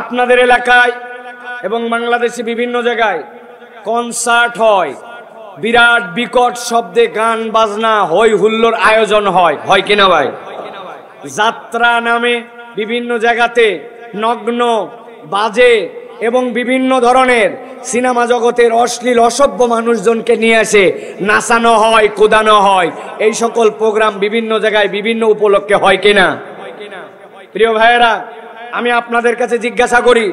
আপনাদের এলাকায় এবং বাংলাদেশে বিভিন্ন জায়গায় কনসার্ট হয়, বিরাট বিকট শব্দে গান বাজনা হই হুল্লোর আয়োজন হয়, হয় কিনা ভাই? যাত্রা নামে বিভিন্ন জায়গাতে নগ্ন বাজে এবং বিভিন্ন ধরনের সিনেমা জগতের অশ্লীল অসভ্য মানুষজনকে নিয়ে এসে নাচানো হয়, কুদানো হয়। এই সকল প্রোগ্রাম বিভিন্ন জায়গায় বিভিন্ন উপলক্ষে হয় কিনা? প্রিয় ভাইয়েরা, আমি আপনাদের কাছে জিজ্ঞাসা করি,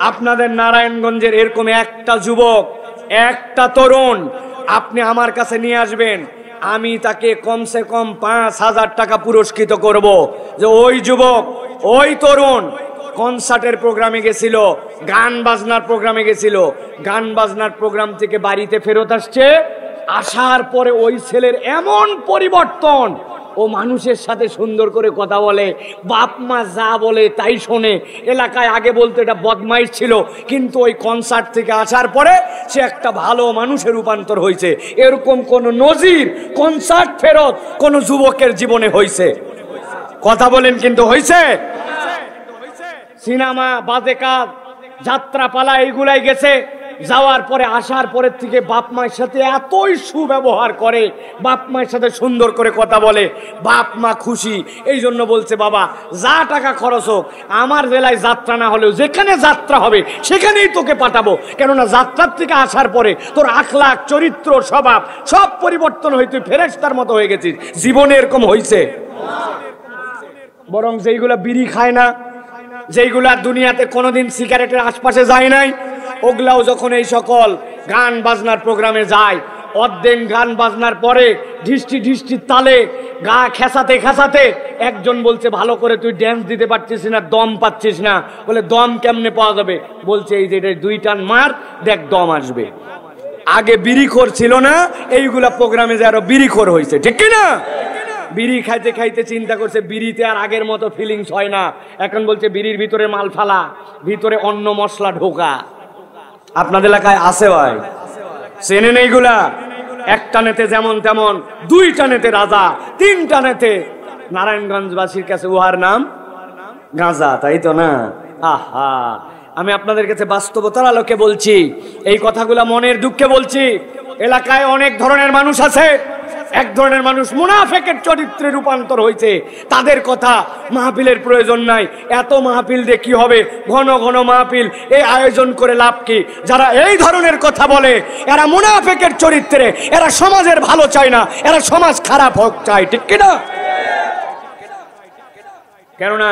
আপনাদের নারায়ণগঞ্জের এরকম একটা যুবক, একটা তরুণ আপনি আমার কাছে নিয়ে আসবেন, আমি তাকে কমসে কম 5,000 টাকা পুরস্কৃত করব যে ওই যুবক, ওই তরুণ কনসার্টের প্রোগ্রামে গেছিল, গান বাজনার প্রোগ্রামে গেছিল, গান বাজনার প্রোগ্রাম থেকে বাড়িতে ফেরত আসছে, আসার পরে ওই ছেলের এমন পরিবর্তন, ও মানুষের সাথে সুন্দর করে কথা বলে, বাপ মা যা বলে তাই শোনে। এলাকায় আগে বলতে এটা বদমাইশ ছিল, কিন্তু ওই কনসার্ট থেকে আসার পরে সে একটা ভালো মানুষের রূপান্তর হয়েছে। এরকম কোন নজির কনসার্ট ফেরত কোন যুবকের জীবনে হয়েছে? কথা বলেন, কিন্তু হয়েছে? সিনেমা, বাজে কাজ, যাত্রা পালা এইগুলাই গেছে, যাওয়ার পরে আসার পরের থেকে বাপ মায়ের সাথে এতই সুব্যবহার করে, বাপ মায়ের সাথে সুন্দর করে কথা বলে, বাপ মা খুশি। এই জন্য বলছে, বাবা যা টাকা খরচ হোক, আমার জেলায় যাত্রা না হলেও যেখানে যাত্রা হবে সেখানেই তোকে পাঠাবো, কেননা যাত্রার থেকে আসার পরে তোর আখলাক, চরিত্র, স্বভাব সব পরিবর্তন হয়ে তুই ফেরেশতার মতো হয়ে গেছিস। জীবনে এরকম হয়েছে? বরং যেইগুলা বিড়ি খায় না, যেইগুলা দুনিয়াতে কোনোদিন সিগারেটের আশপাশে যায় নাই, ওগুলাও যখন এই সকল গান বাজনার প্রোগ্রামে যায়, অর্ধেক গান বাজনার পরে ঢিষ্টি ঢিষ্টি তালে গা খেসাতে খেসাতে একজন বলছে, ভালো করে তুই ড্যান্স দিতে পারছিস না, দম পাচ্ছিস না। বলে, দম কেমনে পাওয়া যাবে? বলছে, এই যে 2 টান মার, দেখ দম আসবে। আগে বিড়িখোর ছিল না, এইগুলা প্রোগ্রামে যে আরো বিড়িখোর হয়েছে, ঠিক কিনা? বিড়ি খাইতে খাইতে চিন্তা করছে, বিড়িতে আর আগের মতো ফিলিংস হয় না। এখন বলছে, বিড়ির ভিতরে মাল ফালা, ভিতরে অন্য মশলা ঢোকা। আপনাদের এলাকায় আছে ভাই? চেনেন এইগুলা? এক টানেতে যেমন তেমন, 2 টানেতে রাজা, 3 টানেতে নারায়ণগঞ্জবাসীর কাছে উহার নাম গাঁজা, তাই তো না? আহা, আমি আপনাদের কাছে বাস্তবতার আলোকে বলছি, এই কথাগুলা মনের দুঃখে বলছি। এলাকায় অনেক ধরনের মানুষ আছে, এক ধরনের মানুষ মুনাফিকের চরিত্রে রূপান্তর হয়েছে। তাদের কথা মাহফিলের প্রয়োজন নাই, এত মাহফিল দিয়ে কি হবে? ঘন ঘন মাহফিল এই আয়োজন করে লাভ কি? যারা এই ধরনের কথা বলে এরা মুনাফিকের চরিত্রে, এরা সমাজের ভালো চায় না, এরা সমাজ খারাপ হোক চায়, ঠিক কিনা? কেননা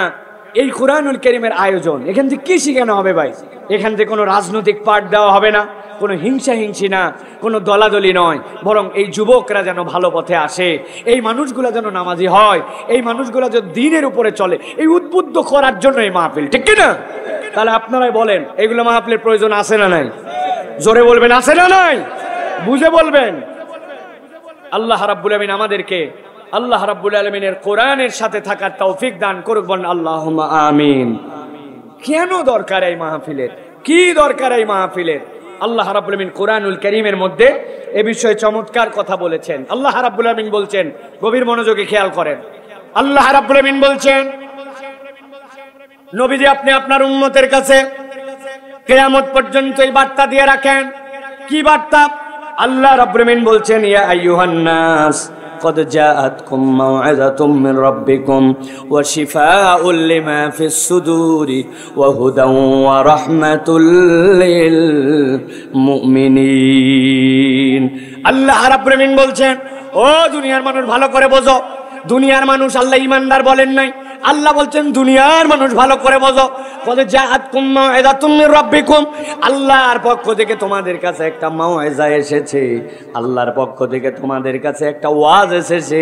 এই কুরআনুল কারীমের আয়োজন, এখান থেকে কি শিখানো হবে ভাই? এখান থেকে কোনো রাজনৈতিক পাঠ দেওয়া হবে না, কোনো হিংসা হিংসি না, কোনো দলাদলি নয়, বরং এই যুবকরা যেন ভালো পথে আসে, এই মানুষগুলো যেন নামাজি হয়, এই মানুষগুলো যেন দ্বীনের উপরে চলে, এই উদ্বুদ্ধ করার জন্য এই মাহফিল, ঠিক কিনা? তাহলে আপনারাই বলেন, এইগুলো মাহফিলের প্রয়োজন আছে না নাই? জোরে বলবেন, আছে না নাই? বুঝে বলবেন। আল্লাহ রাব্বুল আমিন আমাদেরকে আল্লাহ রাব্বুল আলামিনের কোরআনের সাথে থাকার তৌফিক দান করুক, বলেন আল্লাহুম্মা আমিন। কেন দরকার এই মাহফিলের? কি দরকার এই মাহফিলের? আল্লাহ রাব্বুল আমিন কোরআনুল কারীমের মধ্যে এ বিষয়ে চমৎকার কথা বলেছেন। আল্লাহ রাব্বুল আমিন বলছেন, গভীর মনোযোগে খেয়াল করেন। আল্লাহ রাব্বুল আমিন বলছেন, নবীজি আপনি আপনার উম্মতের কাছে কিয়ামত পর্যন্ত এই বার্তা দিয়ে রাখেন। কি বার্তা? আল্লাহ রাব্বুল আমিন বলছেন, ইয়া আইয়ুহান নাস قد جاءتكم موعظة من ربكم وشفاء لما في الصدور وهدى ورحمة للمؤمنين। আল্লাহ রাব্বুল আমিন বলছেন, ও দুনিয়ার মানুষ ভালো করে বোঝো। দুনিয়ার মানুষ আল্লাহ ঈমানদার বলেন নাই, আল্লাহ বলছেন দুনিয়ার মানুষ ভালো করে বোঝো। কদ জাআতকুম মাউইযাতুম মির রাব্বিকুম, আল্লাহর পক্ষ থেকে তোমাদের কাছে একটা মাউইযা এসেছে, আল্লাহর পক্ষ থেকে তোমাদের কাছে একটা ওয়াজ এসেছে।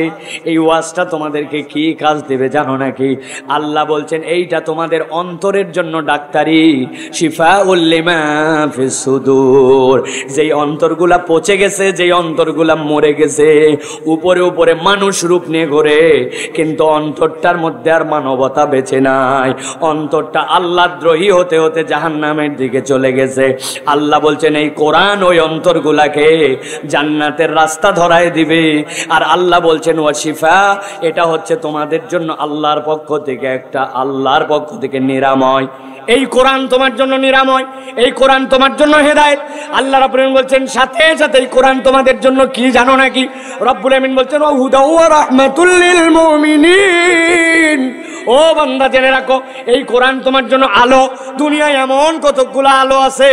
এই ওয়াজটা তোমাদেরকে কি কাজ দেবে জানো নাকি? আল্লাহ বলছেন, এইটা তোমাদের অন্তরের জন্য ডাক্তারি, শিফাউল লিমা ফিস সুদূর। যেই অন্তরগুলা পচে গেছে, যেই অন্তরগুলা মরে গেছে, উপরে উপরে মানুষ রূপ নিয়ে ঘোরে, কিন্তু অন্তরটার মধ্যে আর মানবতা বেঁচে নাই, অন্তরটা আল্লাহদ্রোহী হতে হতে জাহান্নামের দিকে চলে গেছে। আল্লাহ বলছেন এই কোরআন ওই অন্তরগুলাকে জান্নাতের রাস্তা ধরায় দিবে। আর আল্লাহ বলছেন ওয়াশিফা, এটা হচ্ছে তোমাদের জন্য আল্লাহর পক্ষ থেকে আল্লাহর পক্ষ থেকে নিরাময়। এই কোরআন তোমার জন্য নিরাময়, এই কোরআন তোমার জন্য হেদায়েত। আল্লাহ রাব্বুল আলামিন বলছেন সাথে সাথে এই কোরআন তোমাদের জন্য কি জানো নাকি? রব্বুল আলামিন বলছেন ওয়া হুদা ওয়া রাহমাতুল লিল মুমিনিন। ও বান্দা জেনে রাখো, এই কোরআন তোমার জন্য আলো। দুনিয়ায় এমন কতগুলো আলো আছে,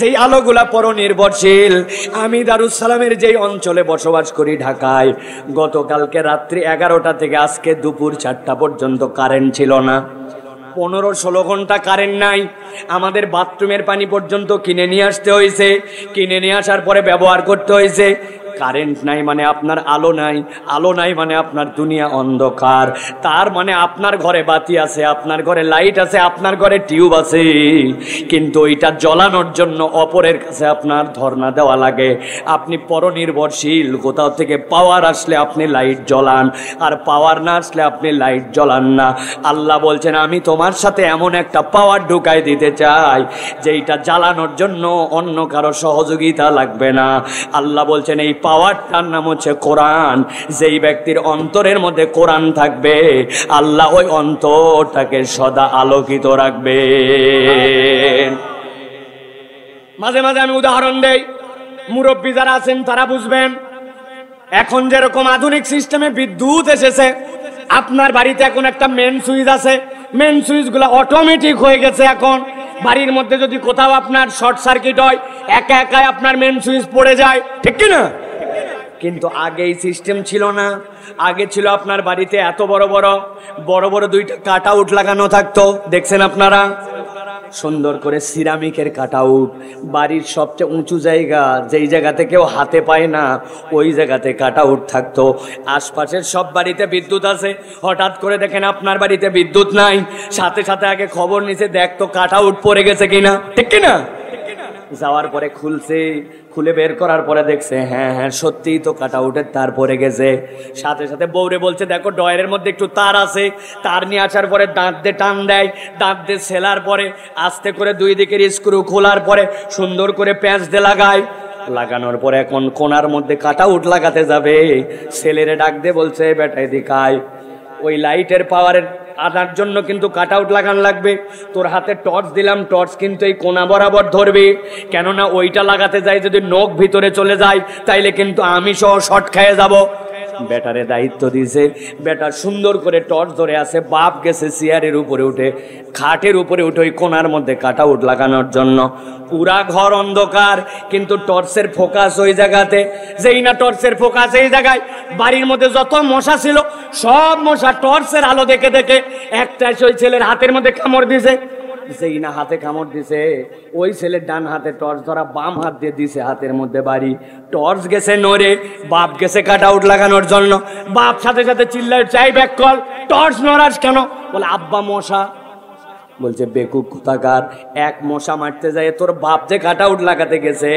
সেই আলোগুলা পরনির্ভরশীল। আমি দারুস সালামের যেই অঞ্চলে বসবাস করি ঢাকায়, গতকালকে রাত্রি 11টা থেকে আজকে দুপুর 4টা পর্যন্ত কারেন্ট ছিল না। 15-16 ঘন্টা কারেন্ট নাই। আমাদের বাথরুমের পানি পর্যন্ত কিনে নিয়ে আসতে হয়েছে, কিনে নিয়ে আসার পরে ব্যবহার করতে হয়েছে। কারেন্ট নাই মানে আপনার আলো নাই, আলো নাই মানে আপনার দুনিয়া অন্ধকার। তার মানে আপনার ঘরে বাতি আছে, আপনার ঘরে লাইট আছে, আপনার ঘরে টিউব আছে, কিন্তু ওইটা জ্বলানোর জন্য অপরের কাছে আপনার ধর্ণা দেওয়া লাগে। আপনি পরনির্ভরশীল, কোথাও থেকে পাওয়ার আসলে আপনি লাইট জ্বলান, আর পাওয়ার না আসলে আপনি লাইট জ্বলান না। আল্লাহ বলছেন আমি তোমার সাথে এমন একটা পাওয়ার ঢুকাই দিতে চাই যেইটা জ্বালানোর জন্য অন্য কারো সহযোগিতা লাগবে না। আল্লাহ বলছেন এই পাওয়ারটার নাম হচ্ছে কোরআন। যেই ব্যক্তির অন্তরের মধ্যে কোরআন থাকবে, আল্লাহ ওই অন্তরটাকে সদা আলোকিত রাখবে। মাঝে মাঝে আমি উদাহরণ দেই, মুরব্বী যারা আছেন তারা বুঝবেন। এখন যেরকম আধুনিক সিস্টেমে বিদ্যুৎ এসেছে, আপনার বাড়িতে এখন একটা মেন সুইচ আছে, মেন সুইচগুলো অটোমেটিক হয়ে গেছে। এখন বাড়ির মধ্যে যদি কোথাও আপনার শর্ট সার্কিট হয়, একা একাই আপনার মেন সুইচ পড়ে যায়, ঠিক কি না? কিন্তু আগে এই সিস্টেম ছিল না। আগে ছিল আপনার বাড়িতে এত বড় বড় 2টা কাট আউট লাগানো থাকতো, দেখছেন আপনারা? সুন্দর করে সিরামিকের কাট আউট। বাড়ির সবচেয়ে উঁচু জায়গা, যেই জায়গাতে কেউ হাতে পায় না, ওই জায়গাতে কাট আউট থাকতো। আশপাশের সব বাড়িতে বিদ্যুৎ আছে, হঠাৎ করে দেখেন আপনার বাড়িতে বিদ্যুৎ নাই, সাথে সাথে আগে খবর নিছে দেখতো কাট আউট পড়ে গেছে কিনা, ঠিক কিনা? যাওয়ার পরে খুলে বের করার পরে দেখছে হ্যাঁ সত্যিই তো কাট আউটের তার পরে গেছে। সাথে সাথে বউরে বলছে দেখো ডয়ের মধ্যে একটু তার আছে, তার নিয়ে আসার পরে দাঁত দিয়ে টান দেয়, দাঁত দিয়ে সেলার পরে আস্তে করে 2 দিকের স্ক্রু খোলার পরে সুন্দর করে প্যাঁচ দিয়ে লাগানোর পরে এখন কোনার মধ্যে কাট আউট লাগাতে যাবে। ছেলেরে ডাক দিয়ে বলছে বেটা এদিকে আয়, ওই লাইটের পাওয়ারের আনার জন্য কিন্তু কাট আউট লাগানো লাগবে। তোর হাতে টর্চ দিলাম, টর্চ কিন্তু এই কোনা বরাবর ধরবে, কেননা ওইটা লাগাতে যাই যদি নখ ভিতরে চলে যায় তাইলে কিন্তু আমি সহ শর্ট খেয়ে যাব। বেটারে দায়িত্ব দিয়েছে, বেটা সুন্দর করে টর্চ ধরে আছে। বাপ গেছে চেয়ারের উপরে উঠে, খাটের উপরে উঠে ওই কোনার মধ্যে কাট আউট লাগানোর জন্য। পুরা ঘর অন্ধকার, কিন্তু টর্চের ফোকাস ওই জায়গাতে। যেই না টর্চের ফোকাস এই জায়গায়, বাড়ির মধ্যে যত মশা ছিল সব মশা টর্চের আলো দেখে দেখে একটা ওই ছেলের হাতের মধ্যে কামড় দিছে। যেই না হাতে কামড় দিছে, ওই ছেলের ডান হাতে টর্চ ধরা, বাম হাত দিয়ে দিছে হাতের মধ্যে বাড়ি। টর্চ গেছে নড়ে, বাপ গেছে কাট আউট লাগানোর জন্য। বাপ সাথে সাথে চিল্লায় চাই ব্যাক কল, টর্চ নড়াস কেন? বলে আব্বা মশা। বলছে বেকুব কোথাকার, এক মশা মারতে যায় তোর বাপ যে কাট আউট লাগাতে গেছে,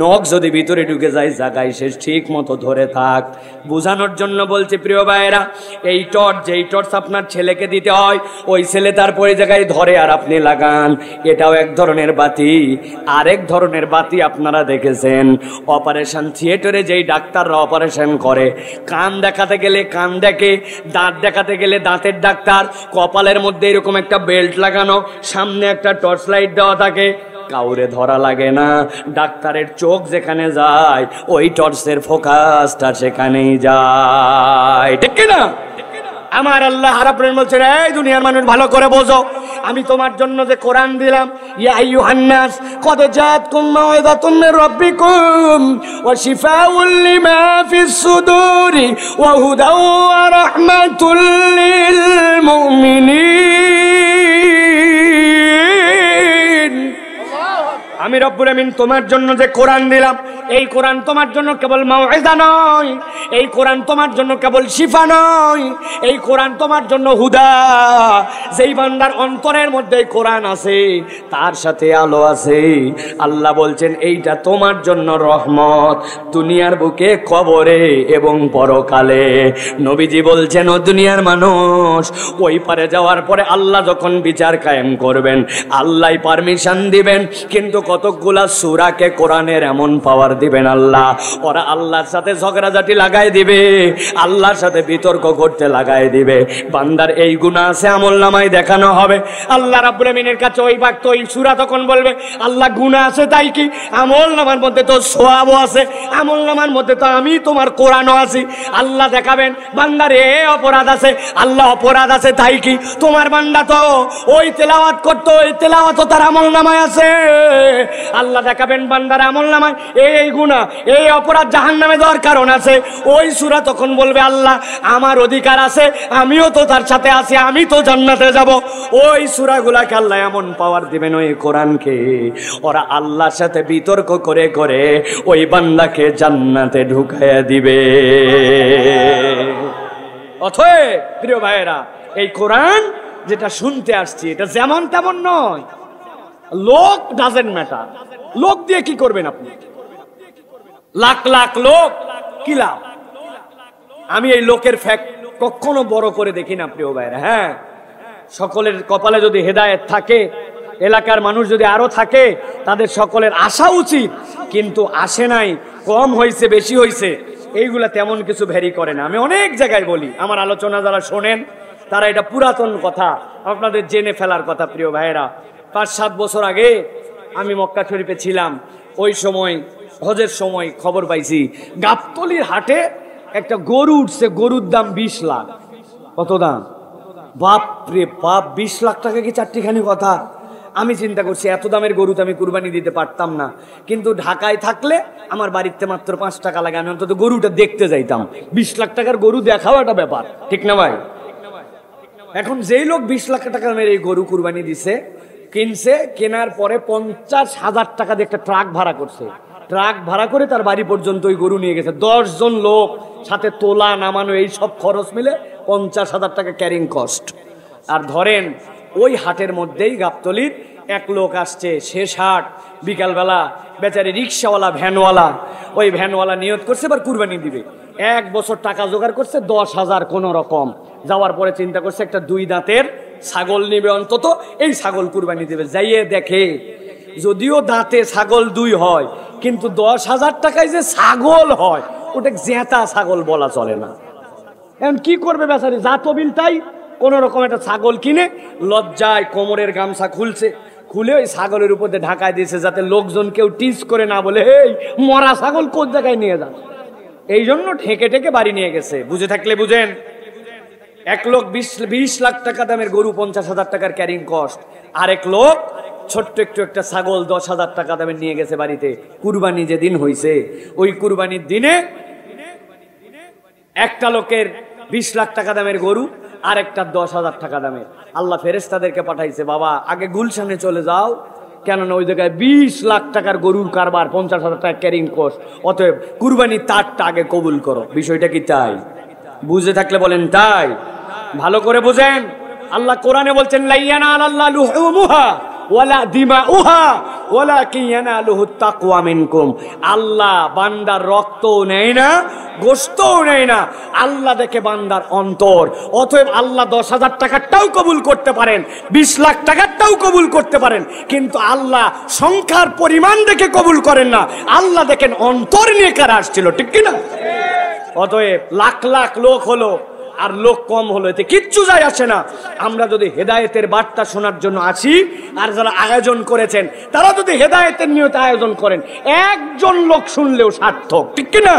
নখ যদি ভিতরে ঢুকে যায় জায়গায় সে ঠিক মতো ধরে থাক। বোঝানোর জন্য বলছে প্রিয় ভাইয়েরা, এই টর্চ যেই টর্চ আপনার ছেলেকে দিতে হয়, ওই ছেলে তারপরে জায়গায় ধরে আর আপনি লাগান। এটাও এক ধরনের বাতি। আরেক ধরনের বাতি আপনারা দেখেছেন অপারেশন থিয়েটারে, যেই ডাক্তাররা অপারেশন করে, কান দেখাতে গেলে কান দেখে, দাঁত দেখাতে গেলে দাঁতের ডাক্তার, কপালের মধ্যে এরকম একটা বেল্ট লাগানো, সামনে একটা টর্চ লাইট দেওয়া থাকে, কাউরে ধরা লাগে না। ডাক্তারের চোখ যেখানে যায় ওই টর্চের ফোকাসটা সেখানেই যায়, ঠিক না? আমার আল্লাহ রাব্বুল আলামিন বলছেন এই দুনিয়ার মানুষ ভালো করে বোঝো, আমি তোমার জন্য যে কোরআন দিলাম, ইয়া আইয়ুহান নাস কদ জাআতকুম মাউইযাতুম মির রাব্বিকুম ওয়া শিফাউল লিমা ফিস সুদুরি ওয়া হুদাও ওয়া রাহমাতুল লিল মুমিনিন। আমি রব্বুল আমিন তোমার জন্য যে কোরআন দিলাম, এই কোরআন তোমার জন্য কেবল মাউইজা নয়, এই কোরআন তোমার জন্য কেবল শিফা নয়, এই কোরআন তোমার জন্য হুদা। যেই বান্দার অন্তরের মধ্যে কোরআন আছে তার সাথে আলো আছে। আল্লাহ বলছেন এইটা তোমার জন্য রহমত, দুনিয়ার বুকে, কবরে এবং পরকালে। নবীজি বলছেন ও দুনিয়ার মানুষ, ওই পারে যাওয়ার পরে আল্লাহ যখন বিচার কায়েম করবেন, আল্লাহ পারমিশন দিবেন, কিন্তু কতকগুলা সূরাকে কোরআনের এমন পাওয়ার দিবেন আল্লাহ, ওরা আল্লাহর সাথে ঝগড়াঝাটি লাগাই দিবে, আল্লাহর সাথে বিতর্ক করতে লাগাই দিবে। বান্দার এই গুনাহ আছে, আমলনামায় দেখানো হবে। আল্লাহ রাব্বুল আমিনের কাছে ওই বাক্য, ওই সূরা তখন বলবে আল্লাহ গুনাহ আছে তাই কি, আমলনামার মধ্যে তো সওয়াবও আছে, আমলনামার মধ্যে তো আমি তোমার কোরআনও আছি। আল্লাহ দেখাবেন বান্দার এ অপরাধ আছে, আল্লাহ অপরাধ আছে তাই কি, তোমার বান্দা তো ওই তেলাওয়াত করতো, ওই তেলাওয়াত তার আমলনামায় আছে। আল্লাহ দেখাবেন বান্দার আমলনামায় এই গুনাহ, এই অপরাধ জাহান্নামে যাওয়ার কারণ আছে। ওই সূরা তখন বলবে আল্লাহ আমার অধিকার আছে, আমিও তো তার সাথে আছি, আমি তো জান্নাতে যাব। ওই সূরাগুলাকে আল্লাহ এমন পাওয়ার দিবেন ওই কোরআনকে, ওরা আল্লাহর সাথে বিতর্ক করে করে ওই বান্দাকে জান্নাতে ঢুকাইয়া দিবে। অতএব প্রিয় ভাইয়েরা, এই কোরআন যেটা শুনতে আসছি এটা যেমন তেমন নয়। লোক ডাজেন্ট ম্যাটার, লোক দিয়ে কি করবেন আপনি? লাখ লাখ লোক, কি লাভ? আমি এই লোকের ফ্যাক্ট কখনো বড় করে দেখি না প্রিয় ভাইরা। হ্যাঁ, সকলের কপালে যদি হেদায়েত থাকে, এলাকার মানুষ যদি আরো থাকে, তাদের সকলের আসা উচিত, কিন্তু আসে নাই, কম হয়েছে বেশি হয়েছে, এইগুলা তেমন কিছু ভ্যারি করে না। আমি অনেক জায়গায় বলি, আমার আলোচনা যারা শোনেন তারা এটা পুরাতন কথা আপনাদের জেনে ফেলার কথা। প্রিয় ভাইয়েরা, 5-7 বছর আগে আমি মক্কা শরীফে ছিলাম। ওই সময় হজের সময় খবর পাইছি গাবতলির হাটে একটা গরু উঠছে, গরুর দাম 20 লাখ। কত দাম? বাপ রে বাপ, 20 লাখ টাকা কি চারটিখানি কথা? আমি চিন্তা করছি এত দামের গরু তো আমি কুরবানি দিতে পারতাম না, কিন্তু ঢাকায় থাকলে আমার বাড়িতে মাত্র 5 টাকা লাগে, আমি অন্তত গরুটা দেখতে যাইতাম। 20 লাখ টাকার গরু দেখাও একটা ব্যাপার, ঠিক না ভাই? এখন যেই লোক 20 লাখ টাকা দামের এই গরু কুরবানি দিছে, কিনছে, কেনার পরে 50,000 টাকা দিয়ে একটা ট্রাক ভাড়া করছে, ট্রাক ভাড়া করে তার বাড়ি পর্যন্ত ওই গরু নিয়ে গেছে। 10 জন লোক, সাথে তোলা নামানো এই সব খরচ মিলে 50,000 টাকা ক্যারিং কস্ট। আর ধরেন ওই হাটের মধ্যেই গাবতলির এক লোক আসছে, শেষ হাট, বিকালবেলা, বেচারি রিক্সাওয়ালা, ভ্যানওয়ালা, ওই ভ্যানওয়ালা নিয়ত করছে এবার কুরবানি দিবে। 1 বছর টাকা জোগাড় করছে 10,000 কোনো রকম। যাওয়ার পরে চিন্তা করছে একটা 2 দাঁতের ছাগল নিবে অন্তত, এই ছাগল কুরবানি দিবে। যাইয়ে দেখে যদিও দাঁতে ছাগল 2 হয়, কিন্তু 10,000 টাকায় যে ছাগল হয় ওটা জেতা ছাগল বলা চলে না। এখন কি করবে বেচারি, যা তবিল তাই কোন রকম একটা ছাগল কিনে লজ্জায় কোমরের গামছা খুলছে, খুলে ওই ছাগলের উপর দিয়ে ঢাকায় দিয়েছে, যাতে লোকজন কেউ টিচ করে না বলে এই মরা ছাগল কোন জায়গায় নিয়ে যান। এই জন্য ঠেকে ঠেকে বাড়ি নিয়ে গেছে। বুঝে থাকলে বুঝেন, এক লোক 20 লাখ টাকা দামের গরু, 50,000 টাকার ক্যারিং কস্ট, আরেক লোক ছোট্ট একটা ছাগল 10,000 টাকা দামের নিয়ে গেছে বাড়িতে। কুরবানি যেদিন হয়েছে, ওই কুরবানির দিনে একটা লোকের 20 লাখ টাকা দামের গরু, আর একটা 10,000 টাকা দামের। আল্লাহ ফেরেশতাদেরকে পাঠাইছে, বাবা আগে গুলশানে চলে যাও, কেননা ওই জায়গায় 20 লাখ টাকার গরুর কারবার, 50,000 টাকা ক্যারিং কস্ট, অতএব কুরবানি তারটা আগে কবুল করো। বিষয়টা কি তাই? বুঝে থাকলে বলেন তাই। ভালো করে বুঝেন, আল্লাহ কোরআনে বলছেন লাইয়ানা আল্লাহ লুহুমুহা ওয়ালা দিমাউহা ওয়ালাকিন ইয়ানালুহু তাকওয়া মিনকুম। আল্লাহ বান্দার রক্তও নেয় না, গোশতও নেয় না, আল্লাহ দেখে বান্দার অন্তর। অতএব আল্লাহ 10,000 টাকারটাও কবুল করতে পারেন, 20 লাখ টাকারটাও কবুল করতে পারেন, কিন্তু আল্লাহ সংখ্যার পরিমাণ দেখে কবুল করেন না, আল্লাহ দেখেন অন্তর নিয়ে কারা আসছিল, ঠিক কিনা? অতএব লাখ লাখ লোক হলো আর লোক কম হলো, এতে কিচ্ছু যায় আসে না। আমরা যদি হেদায়েতের বার্তা শোনার জন্য আসি, আর যারা আয়োজন করেছেন তারা যদি হেদায়েতের নিয়তে আয়োজন করেন, একজন লোক শুনলেও সার্থক, ঠিক কিনা?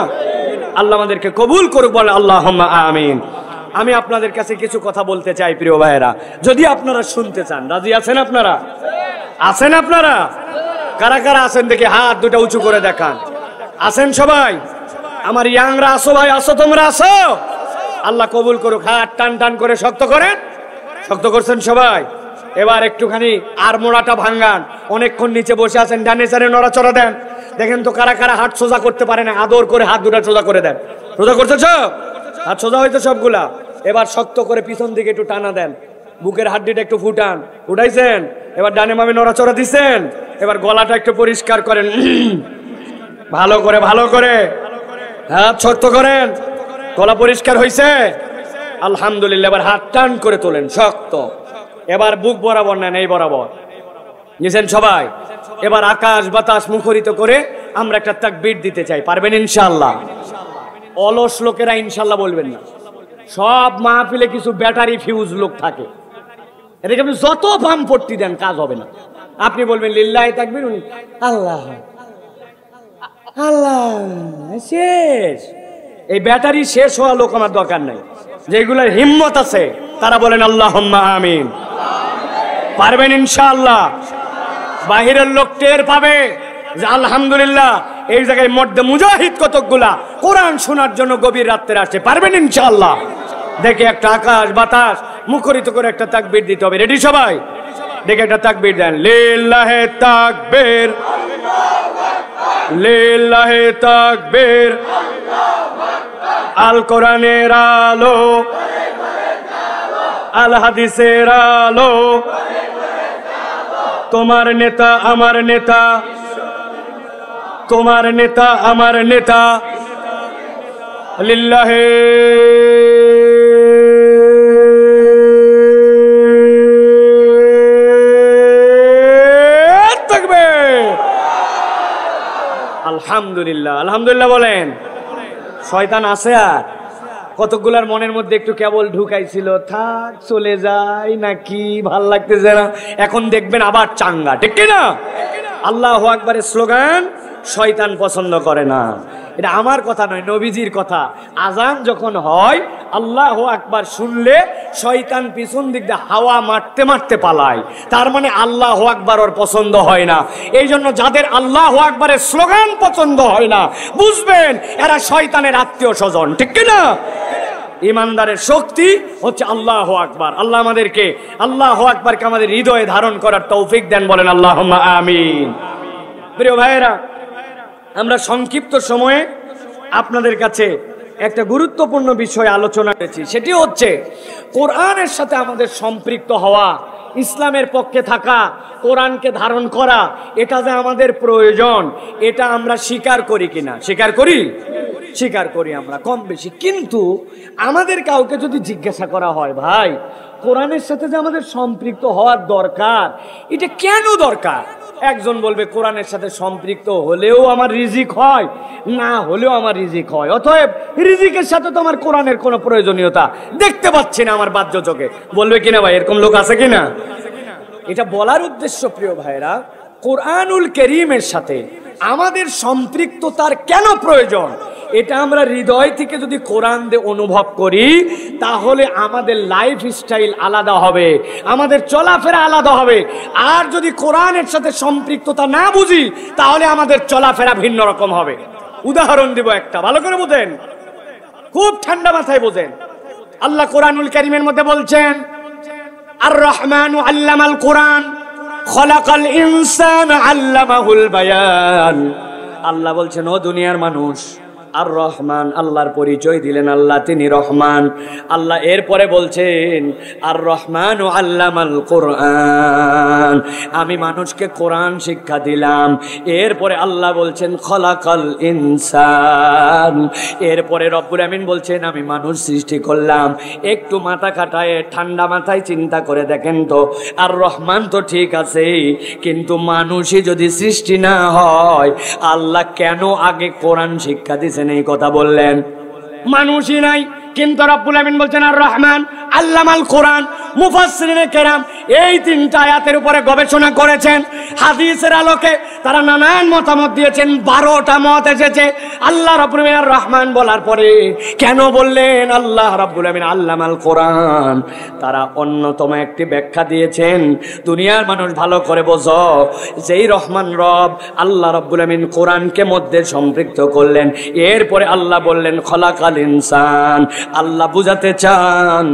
আল্লাহ আমাদেরকে কবুল করুক, বলে আল্লাহুম্মা আমিন। আমি আপনাদের কাছে কিছু কথা বলতে চাই প্রিয় ভাইয়েরা, যদি আপনারা শুনতে চান। রাজি আছেন আপনারা? আছেন আপনারা? কারা কারা আছেন দেখি হাত দুটো উঁচু করে দেখান। আছেন সবাই? আমার ইয়াংরা আসো ভাই, আসো, তোমরা আসো। আল্লাহ কবুল করুক। হাত টান টান করে শক্ত করেন। শক্ত করছেন সবাই? এবার একটুখানি আর মোড়াটা ভাঙ্গান, অনেকক্ষণ নিচে বসে আছেন, ডানে সারে নড়াচড়া দেন, দেখেন তো কারা কারা হাত সোজা করতে পারে না, আদর করে হাত দুটা সোজা করে দেন। সোজা করছে সব? হাত সোজা হয়েছে সবগুলা? এবার শক্ত করে পিছন দিকে একটু টানা দেন, বুকের হাড্ডিটা একটু ফুটান, উঠাইছেন, এবার ডানে বামে নড়াচড়া দিচ্ছেন, এবার গলাটা একটু পরিষ্কার করেন, ভালো করে ভালো করে হাত শক্ত করেন, গলা পরিষ্কার হয়েছে, আলহামদুলিল্লাহ। এবার হাত টান করে তোলেন শক্ত, এবার বুক বরাবর নেন, এই বরাবর নিছেন সবাই। এবার আকাশ বাতাস মুখরিত করে আমরা একটা তাকবীর দিতে চাই, পারবেন ইনশাআল্লাহ? অলস লোকেরা ইনশাআল্লাহ বলবেন না, সব মাহফিলে কিছু ব্যাটারি ফিউজ লোক থাকে, এটাকে আপনি যত পাম পট্টি দেন কাজ হবে না। আপনি বলবেন লিল্লাহি তাকবীর, উনি আল্লাহ আল্লাহ, শেষ। এই ব্যাটারি শেষ হওয়া লোক আমার দরকার নাই, যেগুলোর হিম্মত আছে তারা বলেন আল্লাহুম্মা আমিন, পারবেন ইনশাআল্লাহ। বাহিরের লোক টের পাবে যে আলহামদুলিল্লাহ এই জায়গায় মধ্যে মুজাহিদ কতকগুলা কোরআন শোনার জন্য গভীর রাত্রে আসে, পারবেন ইনশাআল্লাহ। দেখে একটা আকাশ বাতাস মুখরিত করে একটা তাকবীর দিতে হবে, রেডি সবাই? দেখে একটা তাকবীর দেন, লিল্লাহি তাকবীর, লিল্লাহি তাকবীর, আল কোরআনের আলো, আল হাদিসের আলো, তোমার নেতা আমার নেতা, তোমার নেতা আমার নেতা, লিল্লাহি তাকবীর, আলহামদুলিল্লাহ। আলহামদুলিল্লাহ বলেন। শয়তান আছে আর কতগুলার মনের মধ্যে একটু কেবল ঢুকাইছিল, থাক চলে যায় নাকি, ভাল লাগতেছে না, এখন দেখবেন আবার চাঙ্গা, ঠিক কিনা? আল্লাহু আকবারের স্লোগান শয়তান পছন্দ করে না, এটা আমার কথা নয়, নবীজির কথা। আজান যখন হয় আল্লাহু আকবার শুনলে শয়তান পিছন দিক দিয়ে হাওয়া মারতে মারতে পালায়, তার মানে আল্লাহু আকবার ওর পছন্দ হয় না। এই জন্য যাদের আল্লাহু আকবারের স্লোগান পছন্দ হয় না, বুঝবেন এরা শয়তানের আত্মীয় স্বজন, ঠিক কিনা? ইমানদারের শক্তি হচ্ছে আল্লাহু আকবার। আল্লাহ আমাদেরকে আল্লাহু আকবারকে আমাদের হৃদয়ে ধারণ করার তৌফিক দেন, বলেন আল্লাহুম্মা আমিন। প্রিয় ভাইয়েরা, আমরা সংক্ষিপ্ত সময়ে আপনাদের কাছে একটা গুরুত্বপূর্ণ বিষয় আলোচনা করেছি, সেটি হচ্ছে কোরআনের সাথে আমাদের সম্পৃক্ত হওয়া, ইসলামের পক্ষে থাকা, কোরআনকে ধারণ করা, এটা যে আমাদের প্রয়োজন, এটা আমরা স্বীকার করি কিনা? স্বীকার করি, স্বীকার করি আমরা কম বেশি। কিন্তু আমাদের কাউকে যদি জিজ্ঞাসা করা হয়, ভাই কোরআনের সাথে যে আমাদের সম্পৃক্ত হওয়ার দরকার, এটা কেন দরকার? একজন বলবে কোরআনের সাথে সম্পৃক্ত হলেও আমার রিজিক হয়, না হলেও আমার রিজিক হয়, অতএব রিজিকের সাথে তো আমার কোরআনের কোনো প্রয়োজনীয়তা দেখতে পাচ্ছি না আমার বাহ্য চোখে। বলবে কিনা ভাই? এরকম লোক আছে কিনা? এটা বলার উদ্দেশ্য প্রিয় ভাইরা, কোরআনুল কারীমের সাথে আমাদের সম্পৃক্ততার কেন প্রয়োজন, এটা আমরা হৃদয় থেকে যদি কোরআন দিয়ে অনুভব করি, তাহলে আমাদের লাইফ স্টাইল আলাদা হবে, আমাদের চলাফেরা আলাদা হবে। আর যদি কোরআনের সাথে সম্পৃক্ততা না বুঝি, তাহলে আমাদের চলাফেরা ভিন্ন রকম হবে। উদাহরণ দিব একটা, ভালো করে বোঝেন, খুব ঠান্ডা মাথায় বোঝেন। আল্লাহ কোরআনুল কারীমের মধ্যে বলছেন, আর রহমানু আল্লামাল কোরআন খলাকাল ইনসান আল্লামাহুল বায়ান। আল্লাহ বলছেন, ও দুনিয়ার মানুষ, আর রহমান, আল্লাহর পরিচয় দিলেন, আল্লাহ তিনি রহমান। আল্লাহ এরপরে বলছেন, আর রহমান ও আল্লামাল কোরআন, আমি মানুষকে কোরআন শিক্ষা দিলাম। এরপরে আল্লাহ বলছেন খলাকাল ইনসান, এরপরে রব্বুল আমিন বলছেন আমি মানুষ সৃষ্টি করলাম। একটু মাথা খাটায় ঠান্ডা মাথায় চিন্তা করে দেখেন তো, আর রহমান তো ঠিক আছে, কিন্তু মানুষই যদি সৃষ্টি না হয়, আল্লাহ কেন আগে কোরআন শিক্ষা দিয়েছেন? এই কথা বললেন, মানুষই নাই কিন্তু রব্বুল আমিন বলছেন আর রহমান আল্লামাল কোরআন। মুফাসসিরিনে কেরাম এই তিনটা আয়াতের উপরে গবেষণা করেছেন, হাদিসের আলোকে তারা নানান মতামত দিয়েছেন, 12টা মত এসেছে। আল্লাহ রাব্বুল আমিন আর রহমান বলার পরে কেন বললেন আল্লাহ রাব্বুল আমিন আল্লামাল কোরআন, তারা অন্যতম একটি ব্যাখ্যা দিয়েছেন। দুনিয়ার মানুষ ভালো করে বোঝো, যেই রহমান রব আল্লাহ রাব্বুল আমিন কোরআনকে মধ্যে সম্পৃক্ত করলেন, এরপরে আল্লাহ বললেন খলাকাল ইনসান, আল্লাহ বুঝাতে চান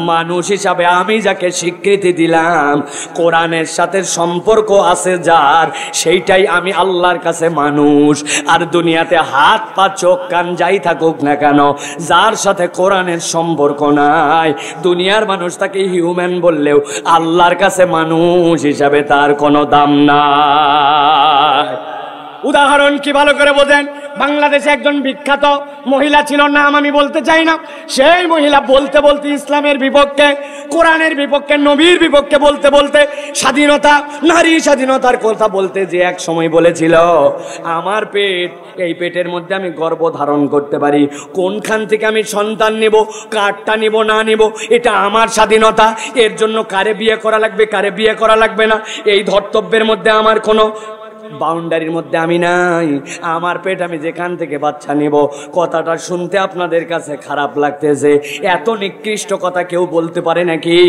মানুষ হিসাবে আমি যাকে স্বীকৃতি দিলাম, কোরআনের সাথে সম্পর্ক আছে যার, সেইটাই আমি আল্লাহর কাছে মানুষ। আর দুনিয়াতে হাত পা চোখ কান যাই থাকুক না কেন, যার সাথে কোরআনের সম্পর্ক নাই, দুনিয়ার মানুষ তাকে হিউম্যান বললেও আল্লাহর কাছে মানুষ হিসাবে তার কোনো দাম নাই। উদাহরণ কি ভালো করে বোঝেন। বাংলাদেশে একজন বিখ্যাত মহিলা ছিল, নাম আমি বলতে চাই না। সেই মহিলা বলতে বলতে ইসলামের বিপক্ষে, কোরআনের বিপক্ষে, নবীর বিপক্ষে বলতে বলতে স্বাধীনতা, নারী স্বাধীনতার কথা বলতে যে এক সময় বলেছিল, আমার পেট, এই পেটের মধ্যে আমি গর্ভ ধারণ করতে পারি, কোনখান থেকে আমি সন্তান নেব, কারটা নেব না নেব, এটা আমার স্বাধীনতা। এর জন্য কারে বিয়ে করা লাগবে, কারে বিয়ে করা লাগবে না, এই ধর্তব্যের মধ্যে আমার কোনো বাউন্ডারির মধ্যে আমি নাই। আমার পেট, আমি যেখান থেকে বাচ্চা নেব। কথাটা শুনতে আপনাদের কাছে খারাপ লাগতেছে, এত নিকৃষ্ট কথা কেউ বলতে পারে নাকি?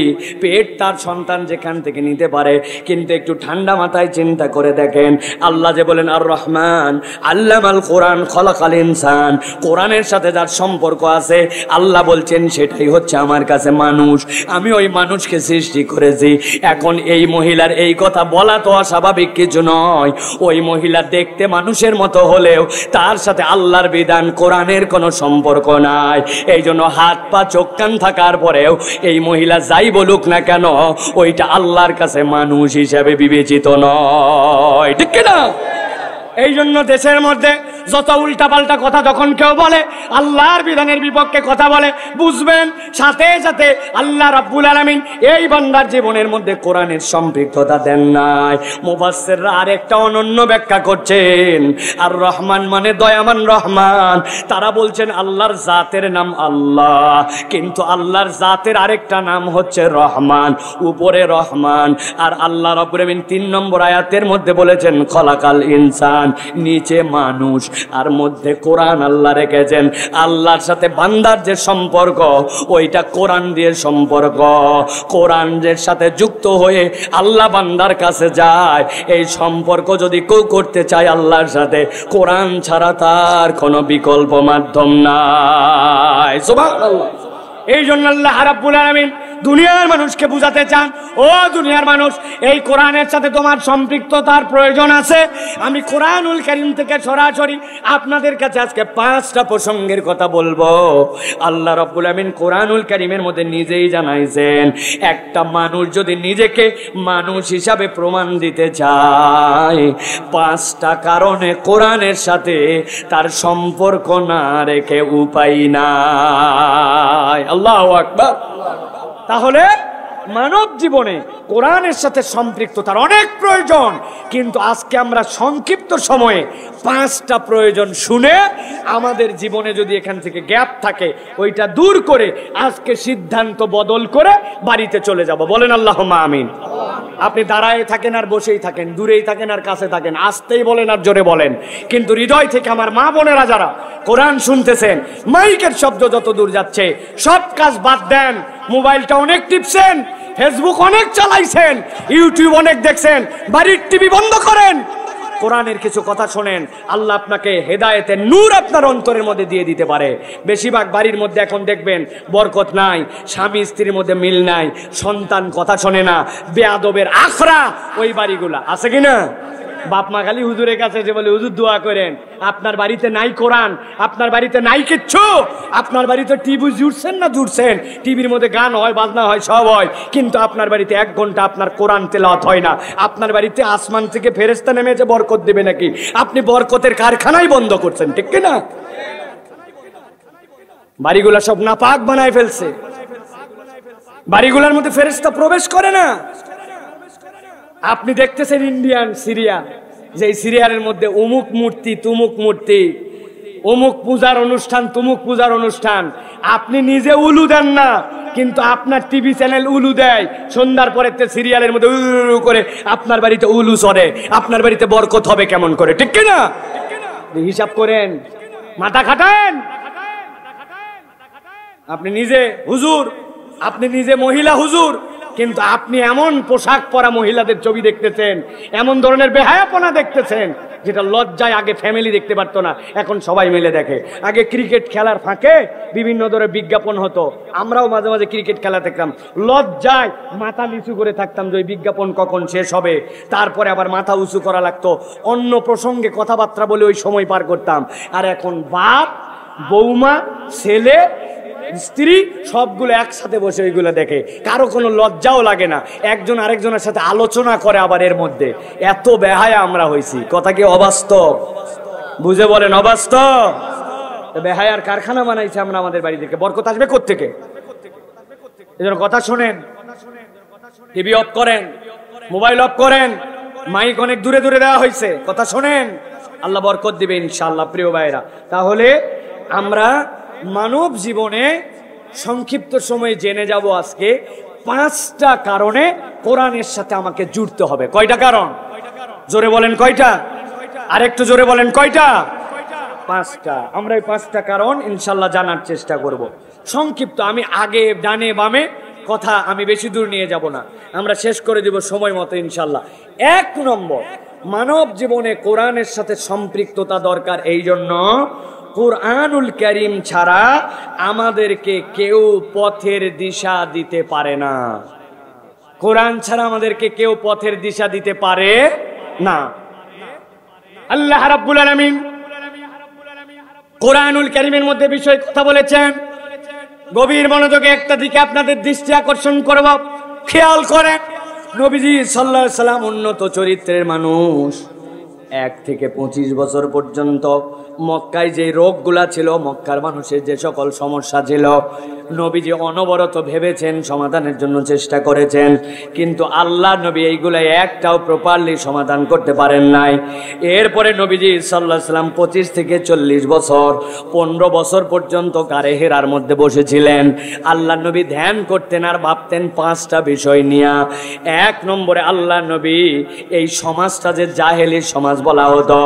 পেট তার সন্তান যেখান থেকে নিতে পারে, কিন্তু একটু ঠান্ডা মাথায় চিন্তা করে দেখেন, আল্লাহ যে বলেন আর রহমান আল্লামাল কোরআন খলাকাল ইনসান, কোরআনের সাথে যার সম্পর্ক আছে, আল্লাহ বলছেন সেটাই হচ্ছে আমার কাছে মানুষ। আমি ওই মানুষকে সৃষ্টি করেছি। এখন এই মহিলার এই কথা বলা তো অস্বাভাবিক কিছু নয়। ওই মহিলা দেখতে মানুষের মতো হলেও তার সাথে আল্লাহর বিধান, কোরআনের কোনো সম্পর্ক নাই। এই জন্য হাত পা চোখ কান থাকার পরেও এই মহিলা যাই বলুক না কেন, ওইটা আল্লাহর কাছে মানুষ হিসেবে বিবেচিত নয়, ঠিক না? এই জন্য দেশের মধ্যে যত উল্টাপাল্টা কথা যখন কেউ বলে, আল্লাহর বিধানের বিপক্ষে কথা বলে, বুঝবেন সাথে সাথে আল্লাহ রাব্বুল আলামিন এই বান্দার জীবনের মধ্যে কোরআনের সম্পৃক্ততা দেন নাই। মুফাসসিররা আরেকটা অনন্য ব্যাখ্যা করছেন, আর রহমান মানে দয়াবান রহমান। তারা বলছেন আল্লাহর জাতের নাম আল্লাহ, কিন্তু আল্লাহর জাতের আরেকটা নাম হচ্ছে রহমান, উপরে রহমান। আর আল্লাহ রাব্বুল আলামিন 3 নম্বর আয়াতের মধ্যে বলেছেন খলাকাল ইনসান, নিচে মানুষ, আর মধ্যে কোরআন আল্লাহ রেখেছেন। আল্লাহর সাথে বান্দার যে সম্পর্ক, ওইটা কোরআন দিয়ে সম্পর্ক। কোরআনের সাথে যুক্ত হয়ে আল্লাহ বান্দার কাছে যায়। এই সম্পর্ক যদি কেউ করতে চায় আল্লাহর সাথে, কোরআন ছাড়া তার কোনো বিকল্প মাধ্যম নাই। সুবহানাল্লাহ। এই জন্য আল্লাহ রাব্বুল আলামিন দুনিয়ার মানুষকে বুঝাতে চান, ও দুনিয়ার মানুষ, এই কোরআনের সাথে তোমার সম্পৃক্ততার প্রয়োজন আছে। আমি কোরআনুল কারীম থেকে সরাসরি আপনাদের কাছে আজকে 5টা প্রসঙ্গের কথা বলবো। আল্লাহ রাব্বুল আলামিন কোরআনুল কারীমের মধ্যে নিজেই জানাইছেন, একটা মানুষ যদি নিজেকে মানুষ হিসাবে প্রমাণ দিতে চায়, 5টা কারণে কোরআনের সাথে তার সম্পর্ক না রেখে উপায় নাই। আল্লাহু আকবার। তাহলে মানব জীবনে কোরআনের সাথে সম্পৃক্ততার অনেক প্রয়োজন, কিন্তু আজকে আমরা সংক্ষিপ্ত সময়ে 5টা প্রয়োজন শুনে আমাদের জীবনে যদি এখান থেকে গ্যাপ থাকে, ওইটা দূর করে আজকে সিদ্ধান্ত বদল করে বাড়িতে চলে যাব। বলেন আল্লাহুম্মা আমিন। আপনি দাঁড়ায় থাকেন আর বসেই থাকেন, দূরেই থাকেন আর কাছে থাকেন, আসতেই বলেন আর জোরে বলেন, কিন্তু হৃদয় থেকে আমার মা বোনেরা যারা কোরআন শুনতেছেন, মাইকের শব্দ যত দূর যাচ্ছে, সব কাজ বাদ দেন। মোবাইলটা অনেক টিপছেন, ফেসবুক অনেক চালাইছেন, ইউটিউব অনেক দেখছেন, বাড়ির টিভি বন্ধ করেন, কোরআনের কিছু কথা শোনেন। আল্লাহ আপনাকে হেদায়েতের নূর আপনার অন্তরের মধ্যে দিয়ে দিতে পারে। বেশিরভাগ বাড়ির মধ্যে এখন দেখবেন বরকত নাই, স্বামী স্ত্রীর মধ্যে মিল নাই, সন্তান কথা শোনে না, বেয়াদবের আখড়া ওই বাড়িগুলা আছে কিনা? বাপ মা খালি হুজুরের কাছে যে বলে, হুজুর দোয়া করেন। আপনার বাড়িতে নাই কোরআন, আপনার বাড়িতে নাই কিচ্ছু। আপনার বাড়িতে টিভি জুড়ছেন না জুড়ছেন, টিভির মধ্যে গান হয়, বাজনা হয়, সব হয়, কিন্তু আপনার বাড়িতে 1 ঘন্টা আপনার কোরআন তেলাওয়াত হয় না। আপনার বাড়িতে আসমান থেকে ফেরেশতা নেমেছে বরকত দেবে নাকি? আপনি বরকতের কারখানাই বন্ধ করছেন, ঠিক না? বাড়িগুলা সব নাপাক বানায় ফেলছে, বাড়িগুলোর মধ্যে ফেরেশতা প্রবেশ করে না। আপনি দেখতেছেন ইন্ডিয়ান সিরিয়াল, যে সিরিয়ালের মধ্যে অমুক মূর্তি, তুমুক মূর্তি, অমুক পূজার অনুষ্ঠান, তুমুক পূজার অনুষ্ঠান। আপনি নিজে উলু দেন না, কিন্তু আপনার টিভি চ্যানেল উলু দেয়। সন্ধ্যার পরে সিরিয়ালের মধ্যে উলু করে আপনার বাড়িতে উলু চড়ে, আপনার বাড়িতে বরকত হবে কেমন করে, ঠিক না? হিসাব করেন, মাথা খাটান। আপনি নিজে হুজুর, আপনি নিজে মহিলা হুজুর, কিন্তু আপনি এমন পোশাক পরা মহিলাদের ছবি দেখতেছেন, এমন ধরনের বেহায়াপনা দেখতেছেন যেটা লজ্জায় আগে ফ্যামিলি দেখতে পারতো না, এখন সবাই মিলে দেখে। আগে ক্রিকেট খেলার ফাঁকে বিভিন্ন ধরনের বিজ্ঞাপন হতো, আমরাও মাঝে মাঝে ক্রিকেট খেলা দেখতাম, লজ্জায় মাথা নিচু করে থাকতাম যে ওই বিজ্ঞাপন কখন শেষ হবে, তারপরে আবার মাথা উঁচু করা লাগতো, অন্য প্রসঙ্গে কথাবার্তা বলে ওই সময় পার করতাম। আর এখন বাপ, বৌমা, ছেলে, স্ত্রী সবগুলো একসাথে বসে ওইগুলো দেখে, কারো কোনো লজ্জাও লাগে না, একজন আরেকজনের সাথে আলোচনা করে আবার এর মধ্যে। এত বেহায়া আমরা হয়েছি, কথা কি অবাস্তব? বুঝে বলেন অবাস্তব? বেহায়ার কারখানা বানাইছে আমরা আমাদের বাড়ি থেকে। বরকত আসবে কোত্থেকে? এজন্য কথা শোনেন, টিভি অফ করেন, মোবাইল অফ করেন, মাইক অনেক দূরে দূরে দেওয়া হয়েছে, কথা শোনেন, আল্লাহ বরকত দিবে ইনশাআল্লাহ। প্রিয় ভাইরা, তাহলে আমরা মানব জীবনে সংক্ষিপ্ত সময়ে জেনে যাব আজকে 5টা কারণে কোরআনের সাথে আমাকে জুড়তে হবে। কয়টা কারণ? জোরে বলেন কয়টা? আরেকটু জোরে বলেন কয়টা? 5টা। আমরা এই 5টা কারণ ইনশাআল্লাহ জানার চেষ্টা করব। সংক্ষিপ্ত, আমি আগে ডানে বামে কথা আমি বেশি দূর নিয়ে যাব না, আমরা শেষ করে দিব সময় মতো ইনশাআল্লাহ। 1 নম্বর, মানব জীবনে কোরআনের সাথে সম্পৃক্ততা দরকার। এই জন্য কুরআনুল কারীম ছাড়া আমাদেরকে কেউ পথের দিশা দিতে পারে না। কোরআন ছাড়া আমাদেরকে কেউ পথের দিশা দিতে পারে না। আল্লাহ রাব্বুল আলামিন কুরআনুল কারীমের মধ্যে বিষয় কথা বলেছেন, গভীর মনোযোগে একটা দিকে আপনাদের দৃষ্টি আকর্ষণ করব, খেয়াল করেন। নবীজি সাল্লাল্লাহু আলাইহি সাল্লাম উন্নত চরিত্রের মানুষ। 1 থেকে 25 বছর পর্যন্ত মক্কায় যে রোগগুলা ছিল, মক্কার মানুষের যে সকল সমস্যা ছিল, নবীজি অনবরত ভেবেছেন, সমাধানের জন্য চেষ্টা করেছেন, কিন্তু আল্লাহ নবী এইগুলা একটাও প্রপারলি সমাধান করতে পারেন নাই। এরপরে নবীজি সাল্লাল্লাহু আলাইহি সাল্লাম 25 থেকে 40 বছর 15 বছর পর্যন্ত গারে হেরার মধ্যে বসেছিলেন। আল্লাহ নবী ধ্যান করতেন আর ভাবতেন 5টা বিষয় নিয়ে। 1 নম্বরে আল্লাহ নবী এই সমাজটা যে জাহেলি সমাজ বলা হতো,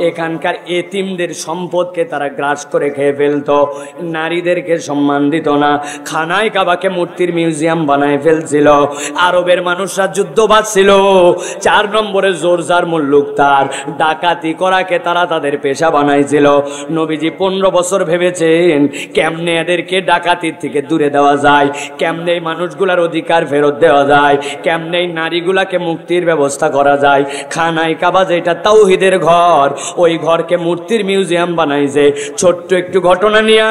এখানকার এতিমদের সম্পদকে তারা গ্রাস করে খেয়ে ফেলতো, নারীদেরকে সম্মান দিত না, খানায় কাবাকে মূর্তির মিউজিয়াম বানায় ফেলছিল, আরবের মানুষরা যুদ্ধবাজ ছিল। 4 নম্বরে জোরজার মুল্লুক তার ডাকাতি করাকে তারা তাদের পেশা বানাইছিল। নবীজি 15 বছর ভেবেছেন কেমনে এদেরকে ডাকাতির থেকে দূরে দেওয়া যায়, কেমনে এই মানুষগুলার অধিকার ফেরত দেওয়া যায়, কেমনে এই নারীগুলাকে মুক্তির ব্যবস্থা করা যায়। খানায় কাবা যেটা তাওহীদের ঘর, ওই ঘরকে মূর্তির মিউজিয়াম বানাইছে। ছোট্ট একটু ঘটনা নিয়ে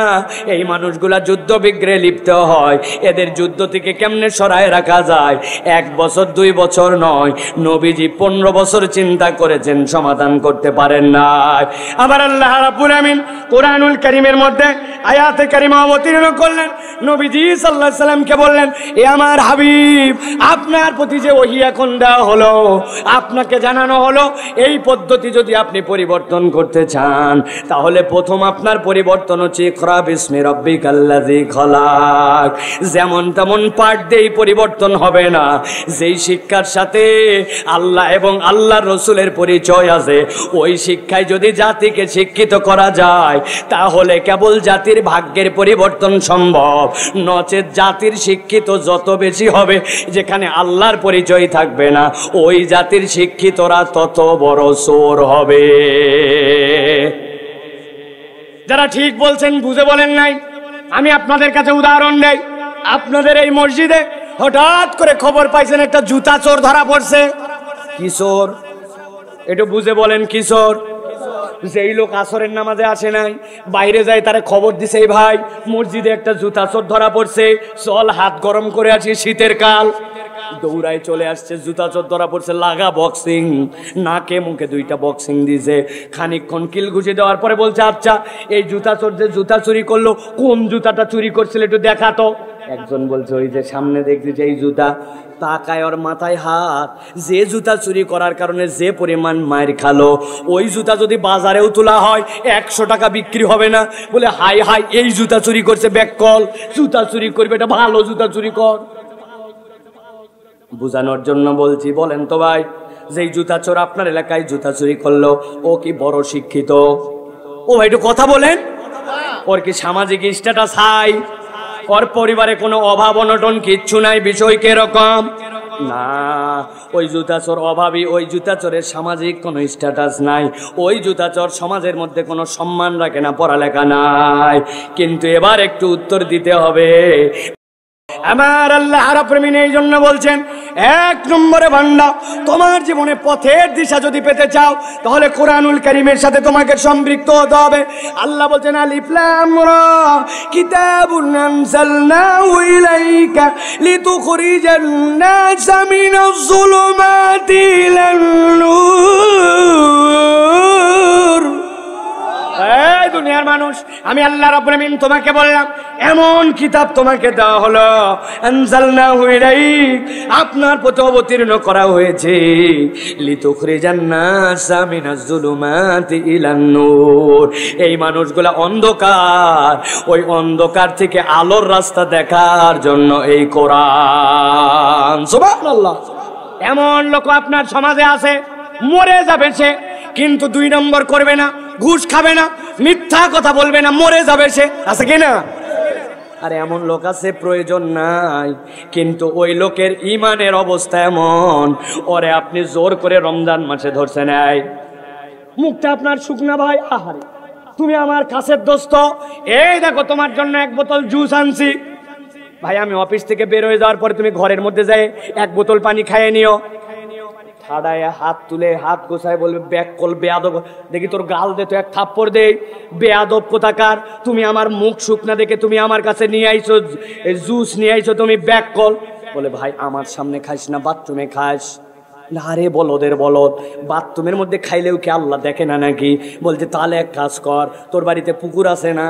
এই মানুষগুলা যুদ্ধ বিগ্রহে লিপ্ত হয়, এদের যুদ্ধ থেকে কেমনে সরায় রাখা যায়। 1 বছর 2 বছর নয়, নবীজি 15 বছর চিন্তা করেছেন, সমাধান করতে পারেন নাই। আবার আল্লাহ রাব্বুল আমিন কোরআনুল কারীমের মধ্যে আয়াতে কারিমা অবতীর্ণ করলেন, নবীজি সাল্লাল্লাহু আলাইহি সাল্লামকে বললেন, এ আমার হাবিব, আপনার প্রতি যে ওহী এখন দেওয়া হলো, আপনাকে জানানো হলো, এই পদ্ধতি যদি আপনি পরিবর্তন করতে চান, তাহলে প্রথম আপনার পরিবর্তন হচ্ছে ইকরা বিসমি রাব্বিকাল্লাযী খলাক। যেমন তেমন পাঠ দেই পরিবর্তন হবে না। যেই শিক্ষার সাথে আল্লাহ এবং আল্লাহর রাসূলের পরিচয় আছে, ওই শিক্ষায় যদি জাতিকে শিক্ষিত করা যায়, তাহলে কেবল জাতির ভাগ্যের পরিবর্তন সম্ভব। নচেত জাতির শিক্ষিত যত বেশি হবে, যেখানে আল্লাহর পরিচয় থাকবে না, ওই জাতির শিক্ষিতরা তত বড় চোর হবে। যারা ঠিক বলছেন বুঝে বলেন নাই। আমি আপনাদের কাছে উদাহরণ দেই। আপনাদের এই মসজিদে হঠাৎ করে খবর পাইছেন একটা জুতা চোর ধরা পড়ছে। কি চোর? একটু বুঝে বলেন কি চোর? যেই লোক আসরের নামাজে আসে নাই, বাইরে যায়, তারা খবর দিছে, এই ভাই মসজিদে একটা জুতা চোর ধরা পড়ছে, চল হাত গরম করে আসি, শীতের কাল। দৌড়ায় চলে আসছে, জুতা চোর ধরা পড়ছে, লাগা বক্সিং, নাকে মুখে 2টা বক্সিং দিছে। খানিকক্ষণ কিল ঘুষি দেওয়ার পরে বলছে, আচ্ছা এই জুতা চোর যে জুতা চুরি করলো, কোন জুতাটা চুরি করছিল একটু দেখাতো। একজন বলছে, ওই যে সামনে দেখছি যে এই জুতা। তাকায়, ওর মাথায় হাত। যে জুতা চুরি করার কারণে যে পরিমাণ মায়ের খালো, ওই জুতা যদি বাজারেও তোলা হয় 100 টাকা বিক্রি হবে না। বলে হাই হাই, এই জুতা চুরি করছে, ব্যাককল, জুতা চুরি করবে, এটা ভালো জুতা চুরি কর। বুঝানোর জন্য বলছি, বলেন তো ভাই, যেই জুতা চোর আপনার এলাকায় জুতা চুরি করলো, ও কি বড় শিক্ষিত? ও ভাই একটু কথা বলেন। ওর কি সামাজিক স্ট্যাটাস হাই? ওর পরিবারে কোনো অভাব অনটন কিচ্ছু নাই, বিষয় কিরকম না, ওই জুতাচোর অভাবী, ওই জুতাচোরের সামাজিক কোনো স্ট্যাটাস নাই, ওই জুতাচোর সমাজের মধ্যে কোনো সম্মান রাখে না, পড়ালেখা নাই। কিন্তু এবার একটু উত্তর দিতে হবে। আমার আল্লাহ রাব্বুল আলামিন এই জন্য বলছেন, এক নম্বরে বান্দা, তোমার জীবনে পথের দিশা যদি পেতে চাও তাহলে কোরআনুল কারীমের সাথে তোমাকে সম্পৃক্ত হতে হবে। আল্লাহ বলছেন, আলিফ লাম রা কিতাবুন আনজালনাহু ইলাইকা লিতুখরিজান নাসা মিনাজ যুলুমাতি ইলান নূর। এই দুনিয়ার মানুষ, আমি আল্লাহ রাব্বুল আমিন তোমাকে বললাম, এমন কিতাব তোমাকে দেওয়া হলো, আনজালনাহু ইলাইক, আপনার প্রতি অবতীর্ণ করা হয়েছে, লিতুখরিজান নাসা মিনাজ যুলুমাতি ইলান নূর। এই মানুষগুলা অন্ধকার, ওই অন্ধকার থেকে আলোর রাস্তা দেখার জন্য এই কোরআন। সুবহানাল্লাহ। এমন লোক আপনার সমাজে আছে, মরে যাবে সে, কিন্তু 2 নম্বর করবে না, ঘুষ খাবে না, মিথ্যা কথা বলবে না, মরে যাবে সে, আছে কি না? আরে এমন লোক আছে, প্রয়োজন নাই, কিন্তু ওই লোকের ইমানের অবস্থা এমন, ওরে আপনি জোর করে রমজান মাসে ধরছে নাই, মুখটা আপনার শুকনা ভাই, আহারে তুমি আমার কাছের দোস্ত, এই দেখো তোমার জন্য 1 বোতল জুস আনছি, ভাই আমি অফিস থেকে বের হয়ে যাওয়ার পরে তুমি ঘরের মধ্যে যাই 1 বোতল পানি খাইয়ে নিও। ঠাড়ায় হাত তুলে হাত গোছায় বলবে, ব্যাক কল বেয়াদব, দেখি তোর গাল দে তো 1 থাপ্পড় দে, বেয়াদব কোথাকার, তুমি আমার মুখ শুকনা দেখে তুমি আমার কাছে নিয়ে আইছো জুস নিয়ে আইছো, তুমি ব্যাক কল। বলে ভাই আমার সামনে খাইস না, বাথরুমে খাস। না রে বলদের বলদ, বাথরুমের মধ্যে খাইলেও কি আল্লাহ দেখে না নাকি? বলছে তাহলে এক কাজ কর, তোর বাড়িতে পুকুর আছে না,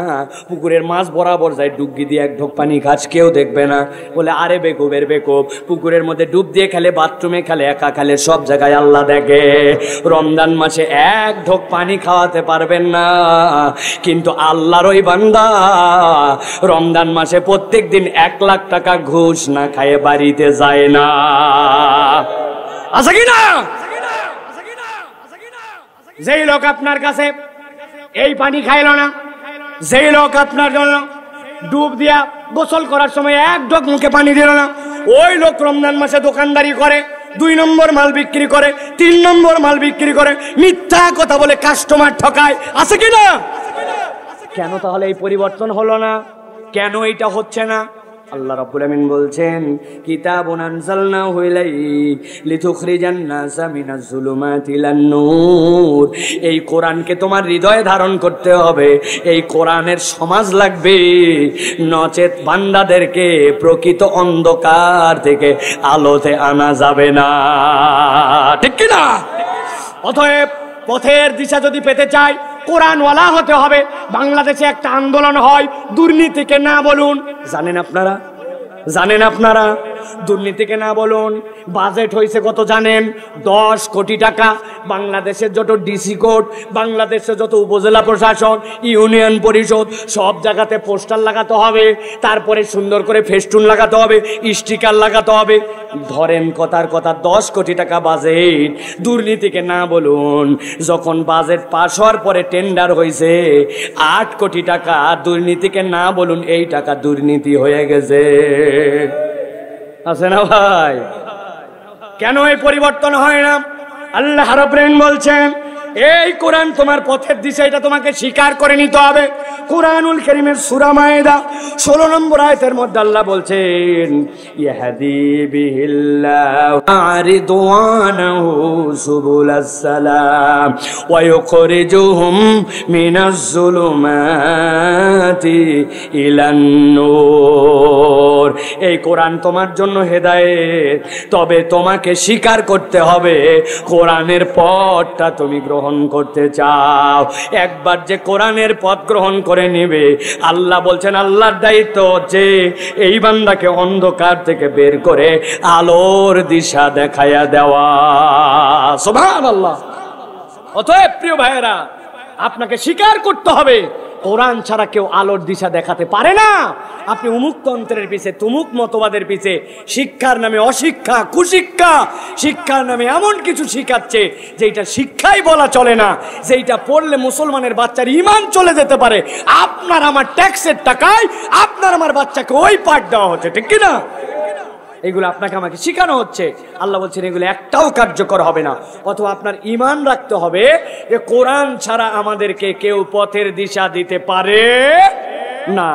পুকুরের মাছ বরাবর যায় ডুবগি দিয়ে 1 ঢোক পানি খাস, কেউ দেখবে না। বলে আরে বেকুবের বেকুব, পুকুরের মধ্যে ডুব দিয়ে খেলে, বাথরুমে খেলে, একা খেলে, সব জায়গায় আল্লাহ দেখে। রমজান মাসে 1 ঢোক পানি খাওয়াতে পারবেন না, কিন্তু আল্লাহর ওই বান্দা রমজান মাসে প্রত্যেক দিন 1 লাখ টাকা ঘুষ না খায়ে বাড়িতে যায় না, আছে কি না? যেই লোক আপনার কাছে এই পানি খাইল না, যেই লোক আপনার জন্য ডুব দিয়া গোসল করার সময় 1 ঢোক মুখে পানি দিল না, ওই লোক রমজান মাসে দোকানদারি করে, 2 নম্বর মাল বিক্রি করে, 3 নম্বর মাল বিক্রি করে, মিথ্যা কথা বলে কাস্টমার ঠকায়, আছে কি না? কেন তাহলে এই পরিবর্তন হলো না? কেন এটা হচ্ছে না? আল্লাহ রাব্বুল আমিন বলছেন, কিতাবুন আনজালনাহু ইলাইক লিতুখরিজান নাসা মিনাজ যুলুমাতি ইলান নূর। এই কোরআনকে তোমার হৃদয়ে ধারণ করতে হবে, এই কোরআনের সমাজ লাগবে, নচেত বান্দাদেরকে প্রকৃত অন্ধকার থেকে আলোতে আনা যাবে না, ঠিক কি না? অতএব পথের দিশা যদি পেতে চাই, কোরআনওয়ালা হতে হবে। বাংলাদেশে একটা আন্দোলন হয়, দুর্নীতিকে না বলুন। জানেন আপনারা? জানেন আপনারা? দুর্নীতিকে না বলুন। বাজেট হয়েছে কত জানেন? 10 কোটি টাকা। বাংলাদেশের যত ডিসি কোর্ট, বাংলাদেশের যত উপজেলা প্রশাসন, ইউনিয়ন পরিষদ, সব জায়গাতে পোস্টার লাগাতে হবে, তারপরে সুন্দর করে ফেস্টুন লাগাতে হবে, স্টিকার লাগাতে হবে। ধরেন কথার কথা 10 কোটি টাকা বাজেট, দুর্নীতিকে না বলুন। যখন বাজেট পাস হওয়ার পরে টেন্ডার হয়েছে 8 কোটি টাকা, দুর্নীতিকে না বলুন, এই টাকা দুর্নীতি হয়ে গেছে, আছে না ভাই? কেন এই পরিবর্তন হয় না? আল্লাহ রাব্বুল আলামিন বলছেন, এই কোরআন তোমার পথের দিশা, এটা তোমাকে স্বীকার করে নিতে হবে। কুরআনুল কারীমের সূরা মায়েদা 16 নম্বর আয়াতের মধ্যে আল্লাহ বলছেন, ইয়াহদি বিহিল্লাহু আরিদওয়ানাহু সুবুলাস সালাম ওয়া ইউখরিজুহুম মিনাজ যুলুমাতি ইলান নূর। এই কোরআন তোমার জন্য হেদায়েত, তবে তোমাকে স্বীকার করতে হবে কোরআনের পথটা তুমি গ্রহণ করতে চাও। একবার যে কোরআনের পথ গ্রহণ করে নিবে, আল্লাহ বলছেন, আল্লাহর দায়িত্ব হচ্ছে এই বান্দাকে অন্ধকার থেকে বের করে আলোর দিশা দেখায়া দেওয়া। সুবহানাল্লাহ। অতএব প্রিয় ভাইয়েরা, আপনাকে স্বীকার করতে হবে কোরআন ছাড়া কেউ আলোর দিশা দেখাতে পারে না। আপনি উমুক তন্ত্রের পিছে, তুমুক মতবাদের পিছে, শিক্ষার নামে অশিক্ষা, কুশিক্ষা, শিক্ষার নামে এমন কিছু শিখাচ্ছে যেটা শিক্ষাই বলা চলে না, যেটা পড়লে মুসলমানের বাচ্চার ঈমান চলে যেতে পারে। আপনার আমার ট্যাক্সের টাকায় আপনার আমার বাচ্চাকে ওই পাঠ দেওয়া হচ্ছে, ঠিক কিনা? এগুলো আপনাকে আমাকে শেখানো হচ্ছে। আল্লাহ বলছেন এগুলো একটাও কার্যকর হবে না। অথবা আপনার ঈমান রাখতে হবে যে কোরআন ছাড়া আমাদেরকে কেউ পথের দিশা দিতে পারে না।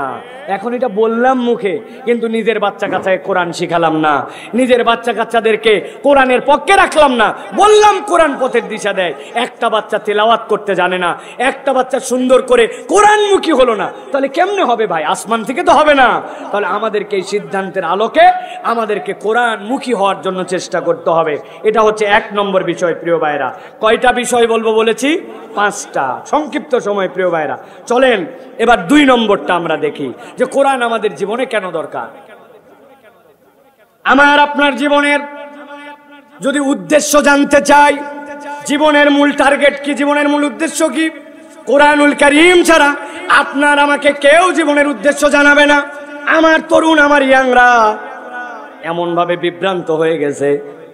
এখন এটা বললাম মুখে, কিন্তু নিজের বাচ্চা কাচ্চাকে কোরআন শিখালাম না, নিজের বাচ্চা কাচ্চাদেরকে কোরআনের পক্ষে রাখলাম না। বললাম কোরআন পথের দিশা দেয়, একটা বাচ্চা তেলাওয়াত করতে জানে না, একটা বাচ্চা সুন্দর করে কোরআনমুখী হলো না, তাহলে কেমনে হবে ভাই? আসমান থেকে তো হবে না। তাহলে আমাদেরকে এই সিদ্ধান্তের আলোকে আমাদেরকে কোরআনমুখী হওয়ার জন্য চেষ্টা করতে হবে। এটা হচ্ছে 1 নম্বর বিষয়। প্রিয় ভাইরা, কয়টা বিষয় বলবো বলেছি? 5টা, সংক্ষিপ্ত সময়। প্রিয় ভাইরা চলেন এবার 2 নম্বরটা আমরা দেখি যে কোরআন আমাদের জীবনে কেন দরকার। আমার আপনার জীবনের যদি উদ্দেশ্য জানতে চাই, জীবনের মূল টার্গেট কি, জীবনের মূল উদ্দেশ্য কি, কোরআনুল কারীম ছাড়া আপনার আমাকে কেউ জীবনের উদ্দেশ্য জানাবে না। আমার তরুণ, আমার ইয়াংরা এমন ভাবে বিভ্রান্ত হয়ে গেছে,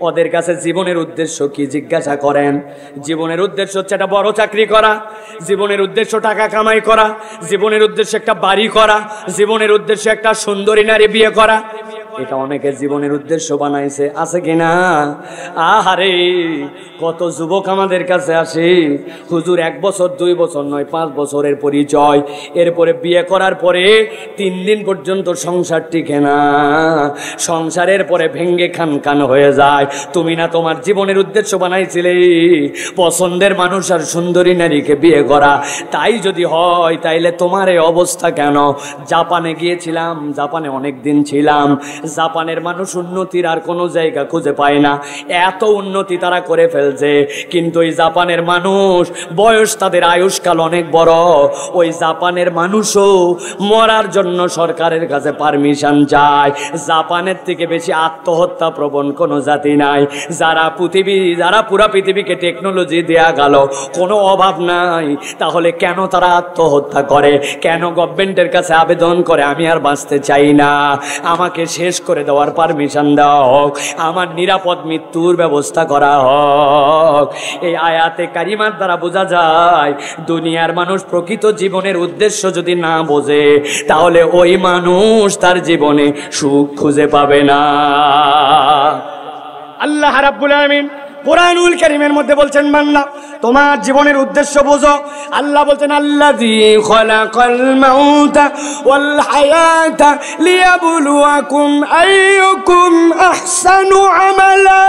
ওদের কাছে জীবনের উদ্দেশ্য কি জিজ্ঞাসা করেন, জীবনের উদ্দেশ্য হচ্ছে একটা বড় চাকরি করা, জীবনের উদ্দেশ্য টাকা কামাই করা, জীবনের উদ্দেশ্য একটা বাড়ি করা, জীবনের উদ্দেশ্য একটা সুন্দরী নারী বিয়ে করা। এটা অনেকের জীবনের উদ্দেশ্য বানাইছে, আছে কিনা? আহারে কত যুবক আমাদের কাছে আসে, হুজুর 1 বছর 2 বছর নয় 5 বছরের পরিচয়, এরপরে বিয়ে করার পরে 3 দিন পর্যন্ত সংসার টিকে না, সংসারের পরে ভেঙ্গে খান খান হয়ে যায়। তুমি না তোমার জীবনের উদ্দেশ্য বানাইছিলে পছন্দের মানুষ আর সুন্দরী নারীকে বিয়ে করা? তাই যদি হয় তাইলে তোমার এই অবস্থা কেন? জাপানে গিয়েছিলাম, জাপানে অনেক দিন ছিলাম, জাপানের মানুষ উন্নতির আর কোনো জায়গা খুঁজে পায় না, এত উন্নতি তারা করে ফেলছে, কিন্তু ওই জাপানের মানুষ বয়স, তাদের আয়ুষ্কাল অনেক বড়। ওই জাপানের মানুষও মরার জন্য সরকারের কাছে পারমিশন চায়। জাপানের থেকে বেশি আত্মহত্যা প্রবণ কোনো জাতি নাই। যারা পুরা পৃথিবীকে টেকনোলজি দেয়া গেল, কোনো অভাব নাই, তাহলে কেন তারা আত্মহত্যা করে? কেন গভর্নমেন্টের কাছে আবেদন করে আমি আর বাঁচতে চাই না, আমাকে শেষ করে দেওয়ার পারমিশন দেওয়া হোক, আমার নিরাপদ মৃত্যুর ব্যবস্থা করা হোক? এই আয়াতে কারিমার দ্বারা বোঝা যায় দুনিয়ার মানুষ প্রকৃত জীবনের উদ্দেশ্য যদি না বোঝে, তাহলে ওই মানুষ তার জীবনে সুখ খুঁজে পাবে না। আল্লাহ রাব্বুল আলামিন কোরআনুল কারীমের মধ্যে বলছেন, বান্দা তোমার জীবনের উদ্দেশ্য বোঝো। আল্লাহ বলছেন, আল্লাযী খালাকাল মাউতা ওয়াল হায়াতা লিয়াবলুয়াকুম আইয়ুকুম আহসানু আমালা।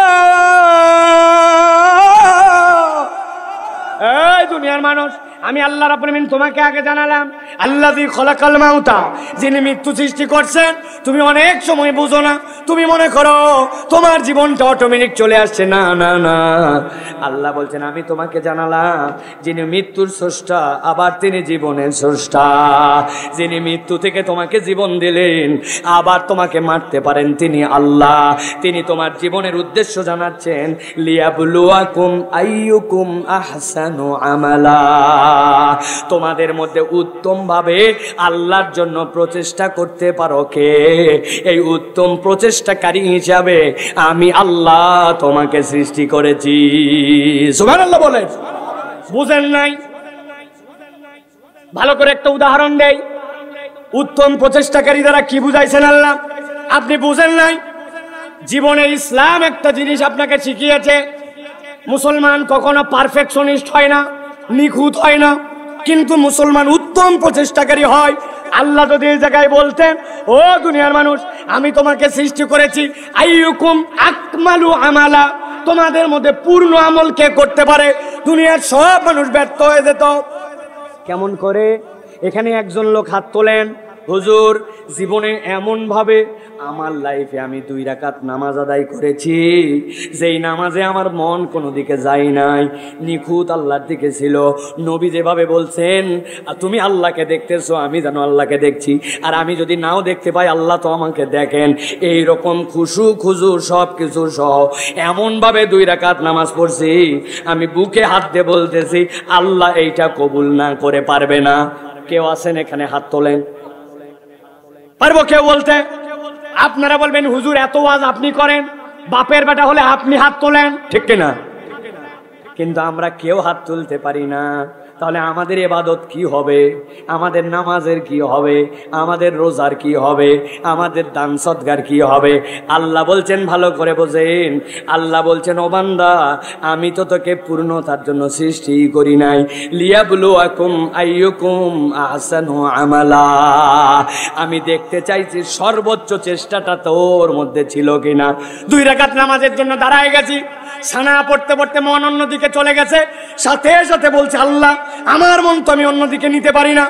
এই দুনিয়ার মানুষ, আমি আল্লাহ রাব্বুল আলামিন তোমাকে আগে জানালাম, আল্লাযী খালাকাল মাউতা, যিনি মৃত্যু সৃষ্টি করছেন। তুমি অনেক সময় বুঝো না, তুমি মনে করো তোমার জীবনটা অটোমেটিক চলে আসছে। না না না, আল্লাহ বলছেন আমি তোমাকে জানালাম যিনি মৃত্যুর স্রষ্টা, আবার তিনি জীবনের স্রষ্টা, যিনি মৃত্যু থেকে তোমাকে জীবন দিলেন, আবার তোমাকে মারতে পারেন, তিনি আল্লাহ। তিনি তোমার জীবনের উদ্দেশ্য জানাচ্ছেন, লিয়াবলুয়াকুম আইয়ুকুম আহসানু আমালা, তোমাদের মধ্যে উত্তম ভাবে আল্লাহর জন্য প্রচেষ্টা করতে পারো কে? এই উত্তম প্রচেষ্টাকারী হিসাবে আমি আল্লাহ তোমাকে সৃষ্টি করেছি। সুবহানাল্লাহ বলেন। বুঝেন নাই? ভালো করে একটা উদাহরণ দেই। উত্তম প্রচেষ্টাকারী দ্বারা কি বুঝাইছেন আল্লাহ? আপনি বুঝেন নাই? জীবনে ইসলাম একটা জিনিস আপনাকে শিখিয়েছে, মুসলমান কখনো পারফেকশনিস্ট হয় না, নিখুঁত হয় না, কিন্তু মুসলমান উত্তম প্রচেষ্টাকারী হয়। আল্লাহ যদি এই জায়গায় বলতেন, ও দুনিয়ার মানুষ, আমি তোমাকে সৃষ্টি করেছি আইয়ুকুম আকমালু আমালা, তোমাদের মধ্যে পূর্ণ আমল কে করতে পারে, দুনিয়ার সব মানুষ ব্যর্থ হয়ে যেত। কেমন করে? এখানে একজন লোক হাত তোলেন, হুজুর জীবনে এমন ভাবে আমার লাইফে আমি 2 রাকাত নামাজ আদায় করেছি, যেই নামাজে আমার মন কোনো দিকে যায় নাই, নিখুঁত আল্লাহর দিকে ছিল। নবী যেভাবে বলছেন, তুমি আল্লাহকে দেখতেছো, আমি যেন আল্লাহকে দেখছি, আর আমি যদি নাও দেখতে পাই আল্লাহ তো আমাকে দেখেন, এই রকম খুজু সব কিছু সহ এমন ভাবে 2 রাকাত নামাজ পড়ছি, আমি বুকে হাত দিয়ে বলতেছি আল্লাহ এইটা কবুল না করে পারবে না। কেউ আছেন এখানে? হাত তোলেন। পারবো কেউ বলতে? আপনারা বলবেন হুজুর এত ওয়াজ আপনি করেন, বাপের বেটা হলে আপনি হাত তোলেন, ঠিক কিনা? কিন্তু আমরা কেউ হাত তুলতে পারি না। তাহলে আমাদের ইবাদত কি হবে? আমাদের নামাজের কি হবে? আমাদের রোজার কি হবে? আমাদের দান সদকার কি হবে? আল্লাহ বলছেন, ভালো করে বোঝেন, আল্লাহ বলছেন, ও বান্দা, আমি তো তোকে পূর্ণতার জন্য সৃষ্টি করি নাই, লিয়াবলুয়াকুম আইয়ুকুম আহসানু আমালা। আমি দেখতে চাইছি সর্বোচ্চ চেষ্টাটা তোর মধ্যে ছিল কিনা। 2 রাকাত নামাজের জন্য দাঁড়ায় গেছি, সানা পড়তে পড়তে মন অন্যদিকে চলে গেছে, সাথে সাথে বলছে আল্লাহ আমার মন তো আমি অন্যদিকে নিতে পারি না।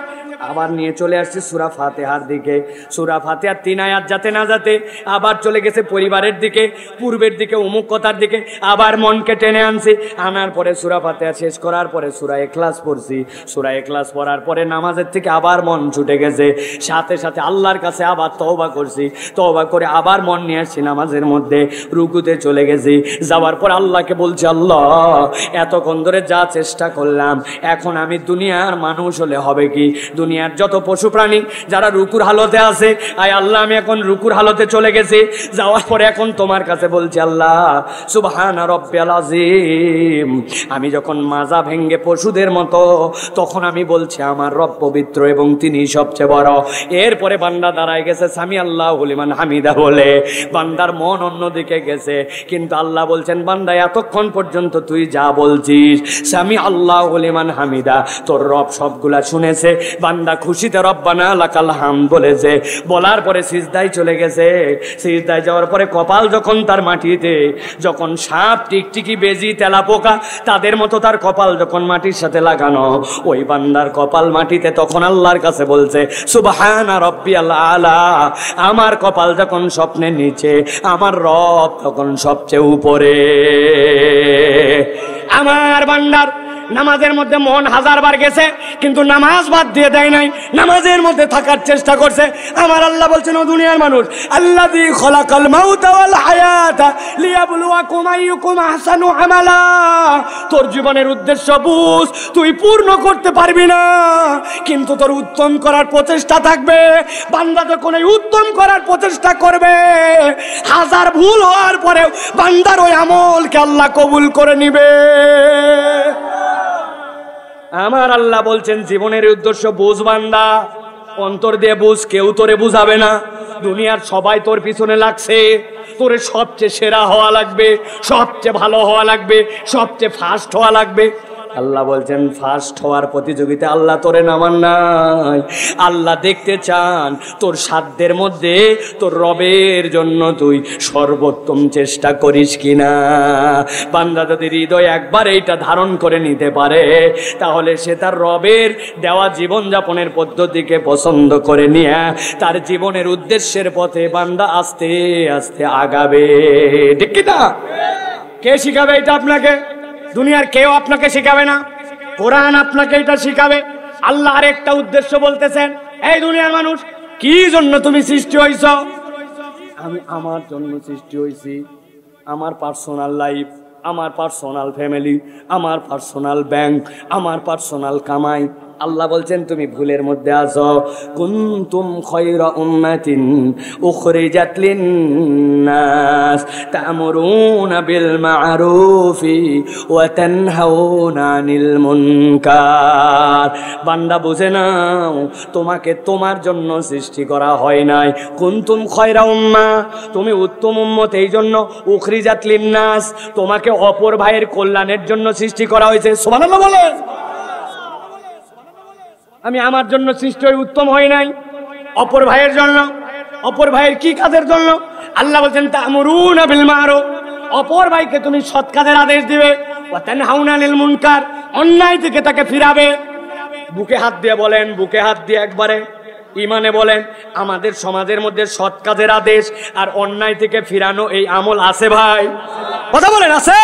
আবার নিয়ে চলে আসছে সূরা ফাতিহার দিকে। সূরা ফাতিহার 3 আয়াত যাতে না যাতে আবার চলে গেছে পরিবারের দিকে, পূর্বের দিকে, অমুক কথার দিকে। আবার মনকে টেনে আনছি, আনার পরে সূরা ফাতিহা শেষ করার পরে সূরা ইখলাস পড়ছি। সূরা ইখলাস পড়ার পরে নামাজের থেকে আবার মন ছুটে গেছে, সাথে সাথে আল্লাহর কাছে আবার তওবা করছি। তওবা করে আবার মন নিয়ে আসছি নামাজের মধ্যে, রুকুতে চলে গেছি। যাওয়ার পর আল্লাহকে বলছি, আল্লাহ এতক্ষণ ধরে যা চেষ্টা করলাম, এখন আমি দুনিয়ার মানুষ হলে হবে কি? দুনিয়ার যত পশু প্রাণী যারা রুকুর হালতে আছে, আয় আল্লাহ আমি এখন রুকুর হালতে চলে গেছি। যাওয়ার পরে এখন তোমার কাছে বলছি, আল্লাহ সুবহানা রাব্বিয়াল আযীম। আমি যখন মাজা ভেঙ্গে পশুদের মতো, তখন আমি বলছি আমার রব পবিত্র এবং তিনি সবচেয়ে বড়। এরপরে বান্দা দাঁড়ায় গেছে সামি আল্লাহু লিমান হামিদা বলে। বান্দার মন অন্যদিকে গেছে, কিন্তু আল্লাহ বলছেন, বান্দা এতক্ষণ পর্যন্ত তুই যা বলছিস সামি আল্লাহু লিমান হামিদা, তোর রব সবগুলা শুনেছে। বান্দা খুশিতে রব্বানা লাকাল হামদ বলেছে। বলার পরে সিজদায় চলে গেছে। সিজদায় যাওয়ার পরে কপাল যখন তার মাটিতে, যখন সাপ, টিকটিকি, বেজি, তেলাপোকা তাদের মতো তার কপাল যখন মাটির সাথে লাগানো, ওই বান্দার কপাল মাটিতে, তখন আল্লাহর কাছে বলছে সুবহানা রাব্বিয়াল আলা। আমার কপাল যখন স্বপ্নের নিচে, আমার রব তখন সবচেয়ে উপরে। আমার বান্দার নামাজের মধ্যে মন 1000 বার গেছে, কিন্তু নামাজ বাদ দিয়ে দেয় নাই, নামাজের মধ্যে থাকার চেষ্টা করছে। আমার আল্লাহ বলছেন, ও দুনিয়ার মানুষ, আল্লাযী খলাকাল মাউতা ওয়াল হায়াতা লিয়াবলুয়াকুম আইয়ুকুম আহসানু আমালা। তোর জীবনের উদ্দেশ্য বুঝ, তুই পূর্ণ করতে পারবি না, কিন্তু তোর উত্তম করার প্রচেষ্টা থাকবে। বান্দা যখন এই উত্তম করার প্রচেষ্টা করবে, 1000 ভুল হওয়ার পরেও বান্দার ওই আমলকে আল্লাহ কবুল করে নিবে। আমার আল্লাহ বলছেন, জীবনের উদ্দেশ্য বুঝ বান্দা, অন্তর দিয়ে বুঝ, কেউ তোরে বুঝাবে না। দুনিয়ার সবাই তোর পিছনে লাগছে, তোরে সবচেয়ে সেরা হওয়া লাগবে, সবচেয়ে ভালো হওয়া লাগবে, সবচেয়ে ফার্স্ট হওয়া লাগবে। আল্লাহ বলছেন, ফার্স্ট হওয়ার প্রতিযোগিতা আল্লাহ তোরে নামান নাই। আল্লাহ দেখতে চান তোর সাধ্যের মধ্যে তোর রবের জন্য তুই সর্বোত্তম চেষ্টা করিস কিনা। বান্দা যদি হৃদয় একবার এইটা ধারণ করে নিতে পারে, তাহলে সে তার রবের দেওয়া জীবনযাপনের পদ্ধতিকে পছন্দ করে নিয়ে তার জীবনের উদ্দেশ্যের পথে বান্দা আস্তে আস্তে আগাবে। ঠিক কিনা? কে শিখাবে এটা আপনাকে? দুনিয়ার কেউ আপনাকে শিখাবে না, কোরআন আপনাকে এটা শিখাবে। আল্লাহ আরেকটা উদ্দেশ্য বলতেছেন, এই দুনিয়ার মানুষ, কি জন্য তুমি সৃষ্টি হইছ? আমি আমার জন্য সৃষ্টি হইছি। আমার পার্সোনাল লাইফ, আমার পার্সোনাল ফ্যামিলি, আমার পার্সোনাল ব্যাংক, আমার পার্সোনাল কামাই। আল্লাহ বলছেন, তুমি ভুলের মধ্যে আছো। কুনতুম খায়রা উম্মাতিন উখরিজাত লিন-নাস তা'মুরুনা বিল মা'রুফি ওয়া তানহাউনা আনিল মুনকার। বান্দা বুঝে নাও, তোমাকে তোমার জন্য সৃষ্টি করা হয় নাই। কুনতুম খায়রা উম্মাহ, তুমি উত্তম উম্মত এই জন্য। উখরিজাত লিন-নাস, তোমাকে অপর ভাইয়ের কল্যাণের জন্য সৃষ্টি করা হয়েছে। সুবহানাল্লাহ বলেন। আমি আমার জন্য সৃষ্টি হয়ে উত্তম হই নাই, অপর ভাইয়ের জন্য। অপর ভাইয়ের কি কাজের জন্য? আল্লাহ বলছেন, তা'মুরুনা বিল মা'রুফ, অপর ভাইকে তুমি সৎ কাজের আদেশ দিবে। ওয়া তানহাউনা আনিল মুনকার, অন্যায় থেকে তাকে ফিরাবে। বুকে হাত দিয়ে বলেন, বুকে হাত দিয়ে একবারে ইমানে বলেন, আমাদের সমাজের মধ্যে সৎ কাজের আদেশ আর অন্যায় থেকে ফিরানো এই আমল আছে ভাই? কথা বলেন, আছে?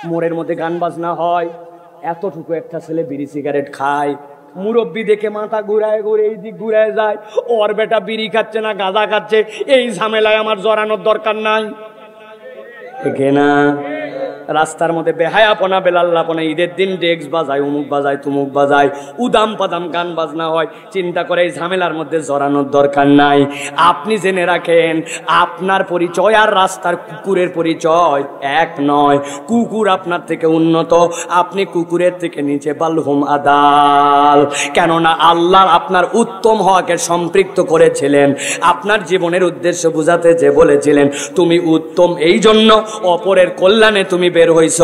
মোড়ের মধ্যে গান বাজনা হয়, এতটুকু একটা ছেলে বিড়ি সিগারেট খায়, মুরব্বী দেখে মাথা ঘুরায়, ঘুরে এই দিক ঘুরায় যায়। ওর বেটা বিড়ি খাচ্ছে না গাঁজা খাচ্ছে, এই ঝামেলায় আমার জড়ানোর দরকার নাই। ঠিক না? রাস্তার মধ্যে বেহায়াপনা বেলাল্লাপনা, ঈদের দিন ডেক্স বাজায়, অমুক বাজায়, তুমুক বাজায়, উদাম পাদাম গান বাজনা হয়। চিন্তা করে এই ঝামেলার মধ্যে জড়ানোর দরকার নাই। আপনি জেনে রাখেন, আপনার পরিচয় আর রাস্তার কুকুরের পরিচয় এক নয়। কুকুর আপনার থেকে উন্নত, আপনি কুকুরের থেকে নিচে। বালহুম আদাল। কেননা আল্লাহ আপনার উত্তম হওয়াকে সম্পৃক্ত করেছিলেন, আপনার জীবনের উদ্দেশ্য বুঝাতে যে বলেছিলেন তুমি উত্তম এই জন্য অপরের কল্যাণে তুমি বের হইছ,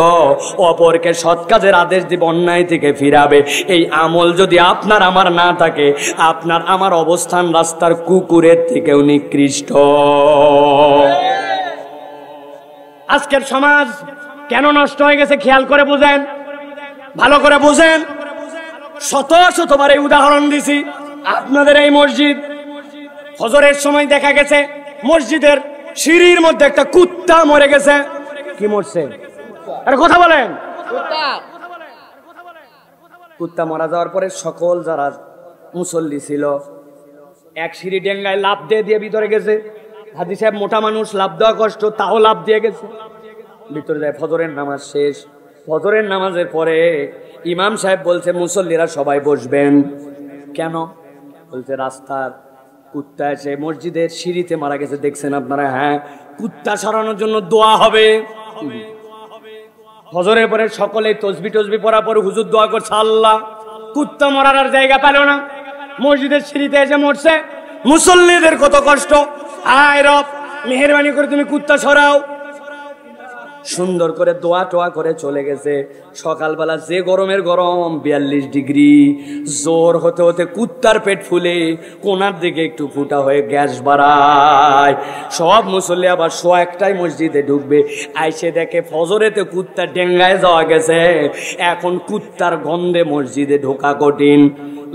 অপরকে সৎ কাজের আদেশ দিব, অন্যায় থেকে ফিরাবে। এই আমল যদি আপনার আমার না থাকে, আপনার আমার অবস্থান রাস্তার কুকুরের থেকেও নিকৃষ্ট। আজকের সমাজ কেন নষ্ট হয়ে গেছে খেয়াল করে বুঝেন, ভালো করে বুঝেন। শত শতবার এই উদাহরণ দিছি। আপনাদের এই মসজিদ, ফজরের সময় দেখা গেছে মসজিদের সিঁড়ির মধ্যে একটা কুত্তা মরে গেছে। কি মরছে? আরে কথা বলেন। কুত্তা মারা যাওয়ার পরে সকল যারা মুসল্লি ছিল এক সিঁড়ি ডেঙ্গায় লাফ দিয়ে ভিতরে গেছে। হাজি সাহেব মোটা মানুষ, লাফ দেওয়া কষ্ট, তাও লাফ দিয়ে গেছে ভিতরে যায়। ফজরের নামাজ শেষ। ফজরের নামাজের পরে ইমাম সাহেব বলছে মুসল্লিরা সবাই বসবেন। কেন? বলছে রাস্তার কুত্তা এসে মসজিদের সিঁড়িতে মারা গেছে, দেখছেন আপনারা? হ্যাঁ। কুত্তা সরানোর জন্য দোয়া হবে। ফজরের পরে সকলে তসবি টসবি পড়ার পর হুজুর দোয়া করছে, আল্লাহ কুত্তা মরার আর জায়গা পেল না, মসজিদের সিঁড়িতে এসে মরছে, মুসল্লিদের কত কষ্ট। আয় রব, মেহেরবানি করে তুমি কুত্তা সরাও। সুন্দর করে দোয়া টোয়া করে চলে গেছে। সকালবেলা যে গরমের গরম, 42 ডিগ্রি, জোর হতে হতে কুত্তার পেট ফুলে কোনার দিকে একটু ফুটা হয়ে গ্যাস বাড়ায়। সব মুসল্লি আবার 101টায় মসজিদে ঢুকবে, আইসে দেখে ফজরেতে কুত্তা ডেঙ্গায় যাওয়া গেছে। এখন কুত্তার গন্ধে মসজিদে ঢোকা কঠিন।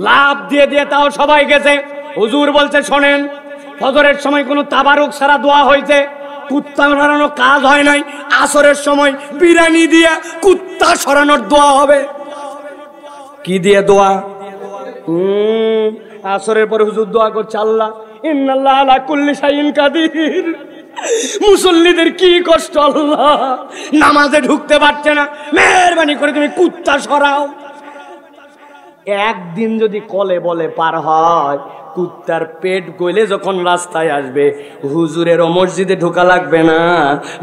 লাভ দিয়ে দিয়ে তাও সবাই গেছে। হুজুর বলছে শোনেন, ফজরের সময় কোনো তাবারুক সারা দোয়া হয়েছে, কুত্তা সরানোর কাজ হয় নাই। আসরের সময় বিরিয়ানি দিয়ে কুত্তা সরানোর দোয়া হবে। কি দিয়ে দোয়া? আসরের পরে হুজুর দোয়া করছে, আল্লাহ ইন্নাল্লাহ আলা কুল্লি শাইইন কাদির। মুসল্লিদের কি কষ্ট আল্লাহ, নামাজে ঢুকতে পারছে না, মেহেরবানি করে তুমি কুত্তা সরাও। একদিন যদি কলে বলে পার হয়, কুত্তার পেট গলে যখন রাস্তায় আসবে, হুজুরেরও মসজিদে ঢোকা লাগবে না,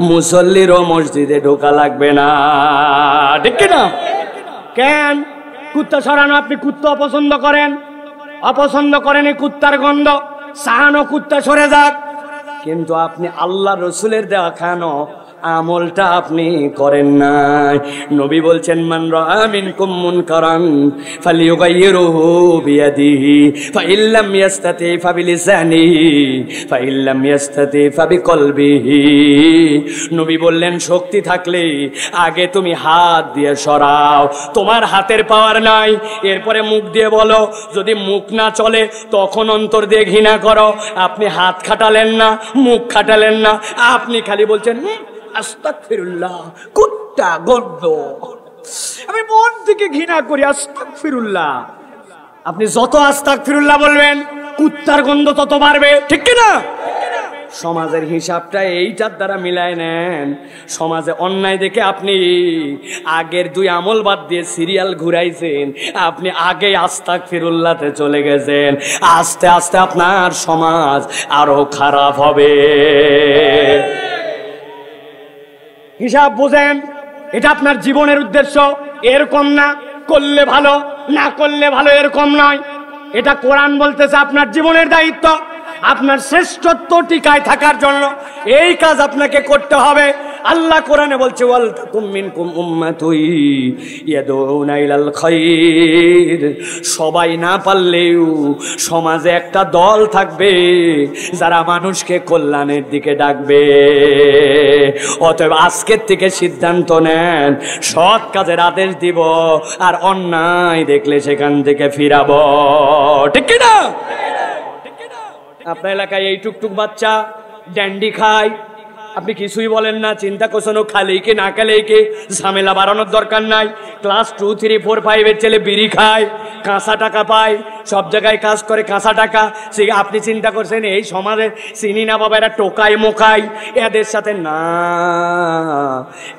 মুসল্লিরও মসজিদে ঢোকা লাগবে না। ঠিক না? কেন? কুত্তা সরানো। আপনি কুত্তা অপছন্দ করেন, অপছন্দ করেন এই কুত্তার গন্ধ, সাহানো কুত্তা সরে যাক। কিন্তু আপনি আল্লাহ রসুলের দেওয়া খানো আমলটা আপনি করেন নাই। নবী বলছেন, মান রাআ মিনকুম মুনকারান ফালিয়ুগাইয়িরহু বিয়াদিহি ফাইল্লাম ইয়াস্তাতি ফাবিলিসানিহি ফাইল্লাম ইয়াস্তাতি ফাবিকলবিহি। নবী বললেন, শক্তি থাকলে আগে তুমি হাত দিয়ে সরাও। তোমার হাতের পাওয়ার নাই, এরপরে মুখ দিয়ে বলো। যদি মুখ না চলে তখন অন্তর দিয়ে ঘৃণা করো। আপনি হাত খাটালেন না, মুখ খাটালেন না, আপনি খালি বলছেন আস্তাগফিরুল্লাহ, কুত্তা গন্ধ, আমি মন থেকে ঘৃণা করি, আস্তাগফিরুল্লাহ। আপনি যত আস্তাগফিরুল্লাহ বলবেন, কুত্তার গন্ধ তত বাড়বে। ঠিক কি না? সমাজের হিসাবটা এইটার দ্বারা মিলায় নেন। সমাজে অন্যায় দেখে আপনি আগের 2 আমল বাদ দিয়ে সিরিয়াল ঘুরাইছেন, আপনি আগে আস্তাগফিরুল্লাহতে চলে গেছেন। আস্তে আস্তে আপনার সমাজ আরো খারাপ হবে। হিসাব বুঝেন, এটা আপনার জীবনের উদ্দেশ্য। এরকম না করলে ভালো, না করলে ভালো, এরকম নয়। এটা কোরআন বলতেছে আপনার জীবনের দায়িত্ব, আপনার শ্রেষ্ঠত্ব টিকায় থাকার জন্য এই কাজ আপনাকে করতে হবে। আল্লাহ কোরআনে বলছে, ওয়াল তাকুম মিনকুম উম্মাতুন ইয়াদউনা ইলাল খায়র। সবাই না পারলেও সমাজে একটা দল থাকবে যারা মানুষকে কল্যাণের দিকে ডাকবে। অতএব আজকের থেকে সিদ্ধান্ত নেন, সৎ কাজের আদেশ দিব আর অন্যায় দেখলে সেখান থেকে ফিরাবো। ঠিক কি না? আপনার এলাকায় এই টুকটুক বাচ্চা ড্যান্ডি খায়, আপনি কিছুই বলেন না, চিন্তা করছেন ও খালি কে না খেলে কে, ঝামেলা বাড়ানোর দরকার নাই। ক্লাস 2, 3, 4, 5 এর ছেলে বিড়ি খায়, কাঁচা টাকা পায়, সব জায়গায় কাজ করে কাঁচা টাকা। সে আপনি চিন্তা করছেন এই সমাজে চিনি না বাবা এরা টোকায় মোকায়, এদের সাথে না।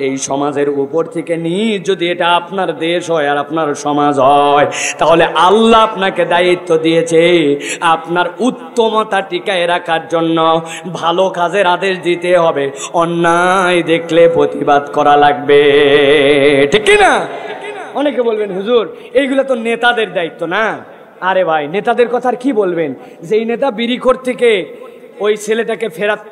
এই সমাজের উপর থেকে নিজ যদি এটা আপনার দেশ হয় আর আপনার সমাজ হয়, তাহলে আল্লাহ আপনাকে দায়িত্ব দিয়েছে আপনার উত্তমতা টিকায় রাখার জন্য ভালো কাজের আদেশ দিতে হবে, অন্যায় দেখলে প্রতিবাদ করা লাগবে, ঠিক কি না? অনেকে বলবেন হুজুর এইগুলো তো নেতাদের দায়িত্ব না। আরে ভাই নেতাদের কথা আর কি বলবেন, যেই নেতা বিড়িখোর থেকে ওই ছেলেটাকে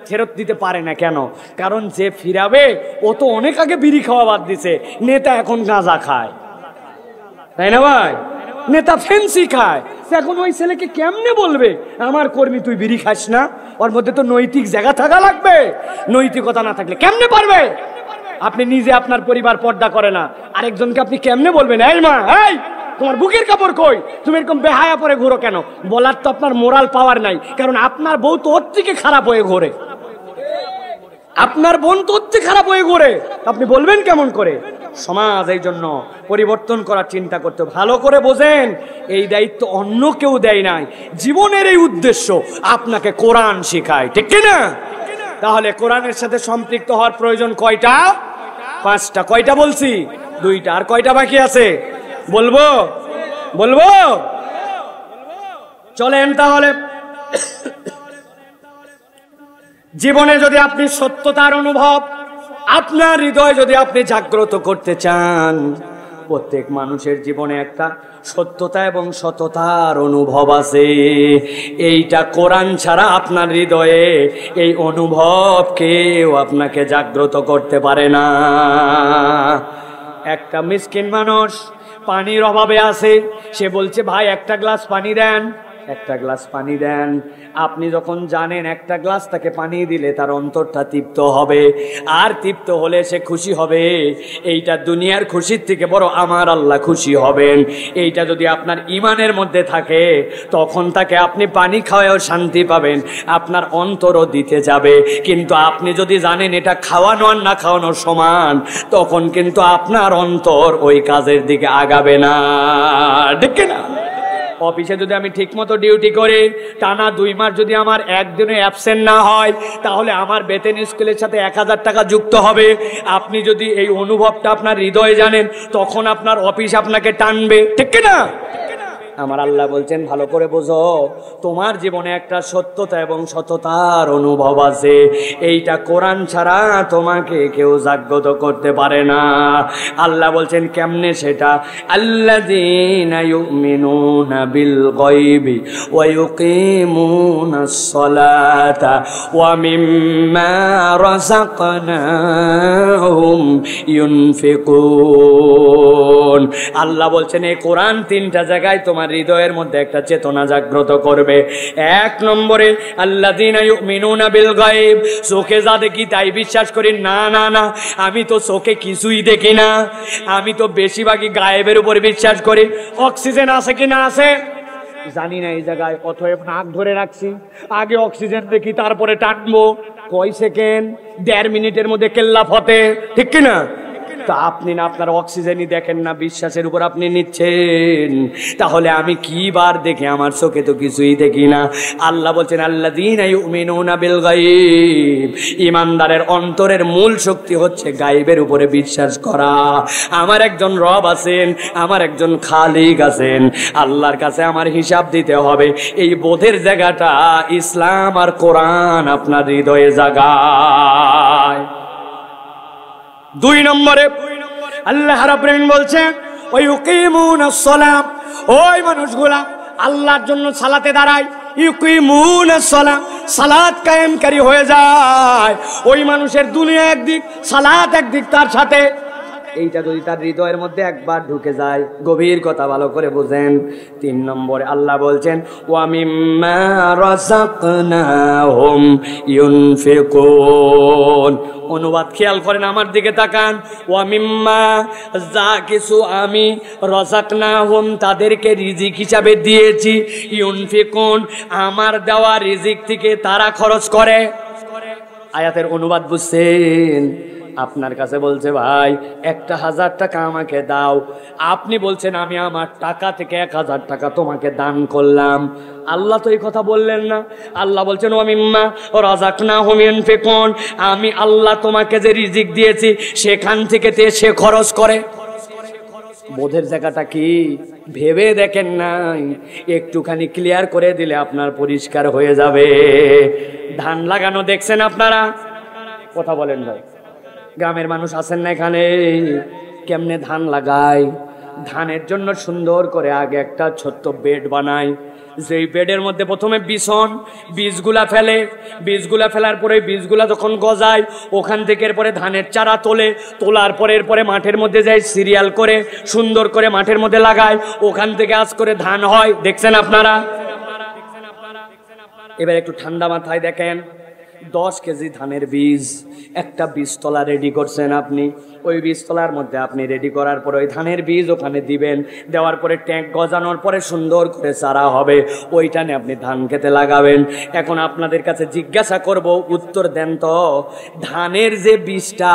ফেরত দিতে পারে না কেন? কারণ যে ফিরাবে ও তো অনেক আগে বিড়ি খাওয়া বাদ দিছে, নেতা এখন গাঁজা খায়, তাই না ভাই? নেতা ফেন্সি খায়, এখন ওই ছেলেকে কেমনে বলবে আমার কর্মী তুই বিড়ি খাস না? ওর মধ্যে তো নৈতিক জায়গা থাকা লাগবে, নৈতিকতা না থাকলে কেমনে পারবে? আপনি নিজে আপনার পরিবার পর্দা করে না, আরেকজনকে আপনি কেমনে বলবেন এই মা এই তোমার বুকের কাপড় কই, তুমি এরকম বেহায়া পরে ঘুরো কেন? বলার তো আপনার মোরাল পাওয়ার নাই, কারণ আপনার বউ তো ওর থেকে খারাপ হয়ে ঘোরে, আপনার বোন তো ওর থেকে খারাপ হয়ে ঘোরে, আপনি বলবেন কেমন করে? সমাজ এই জন্য পরিবর্তন করার চিন্তা করতে, ভালো করে বোঝেন এই দায়িত্ব অন্য কেউ দেয় নাই, জীবনের এই উদ্দেশ্য আপনাকে কোরআন শেখায়, ঠিক কিনা? তাহলে কোরআনের সাথে সম্পৃক্ত হওয়ার প্রয়োজন কয়টা? 5টা। কয়টা বলছি? 2টা। আর কয়টা বাকি আছে বলবো? বলবো? চলেন তাহলে। জীবনে যদি আপনি সত্যতার অনুভব আপনার হৃদয় যদি আপনি জাগ্রত করতে চান, প্রত্যেক মানুষের জীবনে একটা সত্যতা এবং সততার অনুভব আছে, এইটা কোরআন ছাড়া আপনার হৃদয়ে এই অনুভব কেউ আপনাকে জাগ্রত করতে পারে না। একটা মিসকিন মানুষ পানির অভাবে আছে, সে বলছে ভাই একটা গ্লাস পানি দেন, একটা গ্লাস পানি দেন। আপনি যখন জানেন একটা গ্লাস তাকে পানি দিলে তার অন্তরটা তৃপ্ত হবে, আর তৃপ্ত হলে সে খুশি হবে, এইটা দুনিয়ার খুশির থেকে বড় আমার আল্লাহ খুশি হবেন, এইটা যদি আপনার ইমানের মধ্যে থাকে তখন তাকে আপনি পানি খাওয়াও শান্তি পাবেন, আপনার অন্তরও দিতে যাবে। কিন্তু আপনি যদি জানেন এটা খাওয়ানো আর না খাওয়ানোর সমান, তখন কিন্তু আপনার অন্তর ওই কাজের দিকে আগাবে না, ঠিক না? অফিসে যদি আমি ঠিক মতো ডিউটি করি, টানা 2 মাস যদি আমার একদিনে অ্যাবসেন্ট না হয়, তাহলে আমার বেতন স্কেলের সাথে 1000 টাকা যুক্ত হবে। আপনি যদি এই অনুভবটা আপনার হৃদয়ে জানেন, তখন আপনার অফিস আপনাকে টানবে, ঠিক না? আমার আল্লাহ বলছেন ভালো করে বোঝো, তোমার জীবনে একটা সত্যতা এবং সততার অনুভব আছে, এইটা কোরআন ছাড়া তোমাকে কেউ জাগ্রত করতে পারে না। আল্লাহ বলছেন কেমনে সেটা? আল্লাযীনা ইউমিনুনা বিল গায়বি ওয়া ইউকিমুনাস সালাতা ওয়া মিম্মা রাযাকনাহুম ইউনফিকুন। আল্লাহ বলছেন এই কোরআন 3টা জায়গায় তোমার হৃদয়ের মধ্যে একটা চেতনা জাগ্রত করবে। 1 নম্বরে আল্লাযীনা ইউমিনুনা বিল গায়ব, চোখে যা দেখি তাই বিশ্বাস করি না, না না আমি তো চোখে কিছুই দেখি না, আমি তো বেশিরভাগই গায়েবের উপর বিশ্বাস করি। অক্সিজেন আছে কি না আছে জানি না এই জায়গায়, অতএব নাক ধরে রাখছি, আগে অক্সিজেন দেখি তারপরে টানবো। কয় সেকেন্ড? 1.5 মিনিটের মধ্যে কেল্লা ফতে, ঠিক কিনা? তা আপনি না আপনার অক্সিজেনই দেখেন না, বিশ্বাসের উপর আপনি নিচ্ছেন, তাহলে আমি কি বার দেখে? আমার চোখে তো কিছুই দেখি না। আল্লাহ বলছেন আল্লাযীনা ইউমিনুনা বিল গায়ব, ইমানদারের অন্তরের মূল শক্তি হচ্ছে গায়বের উপরে বিশ্বাস করা। আমার একজন রব আছেন, আমার একজন খালিক আছেন, আল্লাহর কাছে আমার হিসাব দিতে হবে, এই বোধের জায়গাটা ইসলাম আর কোরআন আপনার হৃদয়ে জাগায়। 2 নম্বরে আল্লাহ রাব্বুল আলামিন বলছেন ওয়া ইউকিমুনাস সালাত, ওই মানুষগুলা আল্লাহর জন্য সালাতে দাঁড়ায়, ইউকিমুনাস সালাত, সালাত কায়েমকারী হয়ে যায়, ওই মানুষের দুনিয়া একদিক সালাত একদিক তার সাথে। এইটা যদি তার হৃদয়ের মধ্যে একবার ঢুকে যায়, গভীর কথা ভালো করে বুঝেন। 3 নম্বরে আল্লাহ বলছেন ওয়া মিম্মা রাযাকনাহুম ইউনফিকুন। অনুবাদ খেয়াল করেন, আমার দিকে তাকান। ওয়া মিম্মা, যা কিছু আমি রাযাকনাহুম তাদেরকে রিজিক হিসাবে দিয়েছি, ইউনফিকুন আমার দেওয়া রিজিক থেকে তারা খরচ করে। আয়াতের অনুবাদ বুঝছেন? আপনার কাছে বলছে ভাই 1000 টাকা আমাকে দাও, আপনি বলছেন আমি আমার টাকা থেকে 1000 টাকা তোমাকে দান করলাম। আল্লাহ তো এই কথা বললেন না। আল্লাহ বলছেন ওয়া মিম্মা রাযাকনাহুম ইউনফিকুন, আমি আল্লাহ তোমাকে যে রিজিক দিয়েছি সেখান থেকে সে খরচ করে। বোধের জায়গাটা কি ভেবে দেখেন নাই? একটুখানি ক্লিয়ার করে দিলে আপনার পরিষ্কার হয়ে যাবে। ধান লাগানো দেখছেন আপনারা? কথা বলেন ভাই, গ্রামের মানুষ আছেন না এখানে? কেমনে ধান লাগায়? ধানের জন্য সুন্দর করে আগে একটা ছোট্ট বেড বানায়, যেই বেডের মধ্যে প্রথমে বীজগুলা ফেলে, বীজগুলা ফেলার পরে বীজগুলা যখন গজায় ওখান থেকে এরপরে ধানের চারা তোলার পরে এরপরে মাঠের মধ্যে যায় সিরিয়াল করে সুন্দর করে মাঠের মধ্যে লাগায়, ওখান থেকে আজ করে ধান হয়। দেখছেন আপনারা? এবার একটু ঠান্ডা মাথায় দেখেন, 10 কেজি ধানের বীজ, একটা বীজতলা রেডি করছেন আপনি। ওই বীজতলার মধ্যে আপনি রেডি করার পরে ওই ধানের বীজ ওখানে দিবেন, দেওয়ার পরে ট্যাঙ্ক গজানোর পরে সুন্দর করে চারা হবে, ওইটা নিয়ে আপনি ধান খেতে লাগাবেন। এখন আপনাদের কাছে জিজ্ঞাসা করব, উত্তর দেন তো, ধানের যে বীজটা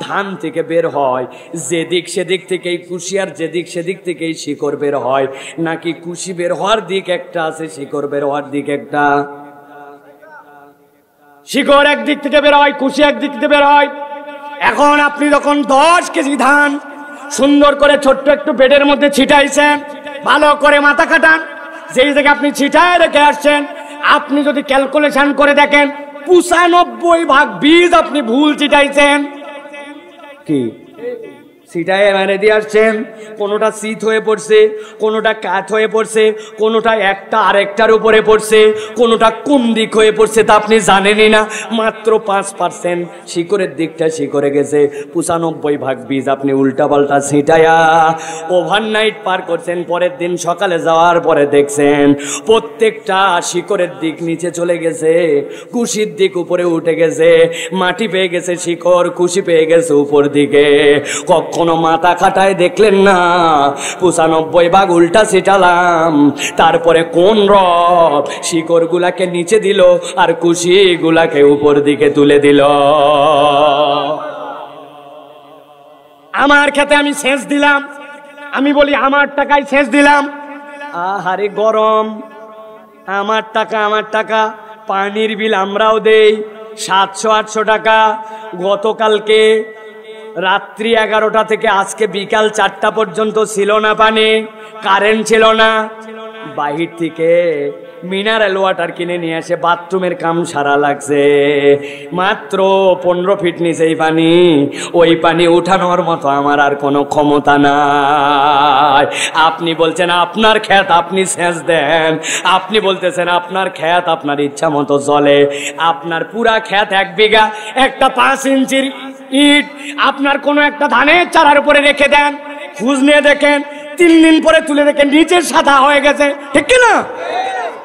ধান থেকে বের হয়, যেদিক সেদিক থেকেই কুশি আর যেদিক সেদিক থেকেই শিকড় বের হয়, নাকি কুশি বের হওয়ার দিক একটা আছে, শিকড় বের হওয়ার দিক একটা? শিকড় একদিক থেকে বের হয়, কুশি একদিক থেকে বের হয়। এখন আপনি যখন 10 কেজি ধান সুন্দর করে ছোট্ট একটু বেডের মধ্যে ছিটাইছেন, ভালো করে মাথা কাটান, যেই জায়গায় আপনি ছিটায় রেখে আসছেন, আপনি যদি ক্যালকুলেশন করে দেখেন 95 বীজ আপনি ভুল ছিটাইছেন। কি ছিটায় মেরে দিয়ে আসছেন? কোনোটা শীত হয়ে পড়ছে, কোনোটা কাঠ হয়ে পড়ছে, কোনোটা একটা আরেকটার উপরে পড়ছে, কোনোটা কোন দিক হয়ে পড়ছে তা আপনি জানেনই না। মাত্র 5% শিকড়ের দিকটা শিকড়ে গেছে, 95 বীজ আপনি উল্টা পাল্টা ছিটায়া ওভারনাইট পার করছেন। পরের দিন সকালে যাওয়ার পরে দেখছেন প্রত্যেকটা শিকড়ের দিক নিচে চলে গেছে, কুশির দিক উপরে উঠে গেছে, মাটি পেয়ে গেছে শিকড়, কুশি পেয়ে গেছে উপর দিকে। কখন মাথা খাটায় দেখলেন না 95 উল্টা ছিটালাম? তারপরে কোন রব শিকড় গুলাকে নিচে দিল আর কুশি গুলাকে উপর দিকে তুলে দিল? আমার খেতে আমি সেচ দিলাম, আমি বলি আমার টাকায় সেচ দিলাম। আহারে গরম, আমার টাকা, পানির বিল আমরাও দেই 700-800 টাকা। গতকালকে রাত্রি 11টা থেকে আজকে বিকাল 4টা পর্যন্ত ছিল না পানি, কারেন্ট ছিল না। বাহির থেকে মিনারেল ওয়াটার কিনে নিয়ে এসে বাথরুমের কাম সারা লাগছে। মাত্র 15 ফিট নিচেই পানি, ওই পানি উঠানোর মতো আমার আর কোনো ক্ষমতা নাই। আপনি বলছেন আপনার ক্ষেত আপনি সেচ দেন, আপনি বলতেছেন আপনার ক্ষেত আপনার ইচ্ছা মতো চলে। আপনার পুরা ক্ষেত 1 বিঘা, একটা 5 ইঞ্চির ইট আপনার কোনো একটা ধানের চারার উপরে রেখে দেন, খোঁজ নিয়ে দেখেন 3 দিন পরে তুলে দেখেন নিচের সাদা হয়ে গেছে, ঠিক কিনা?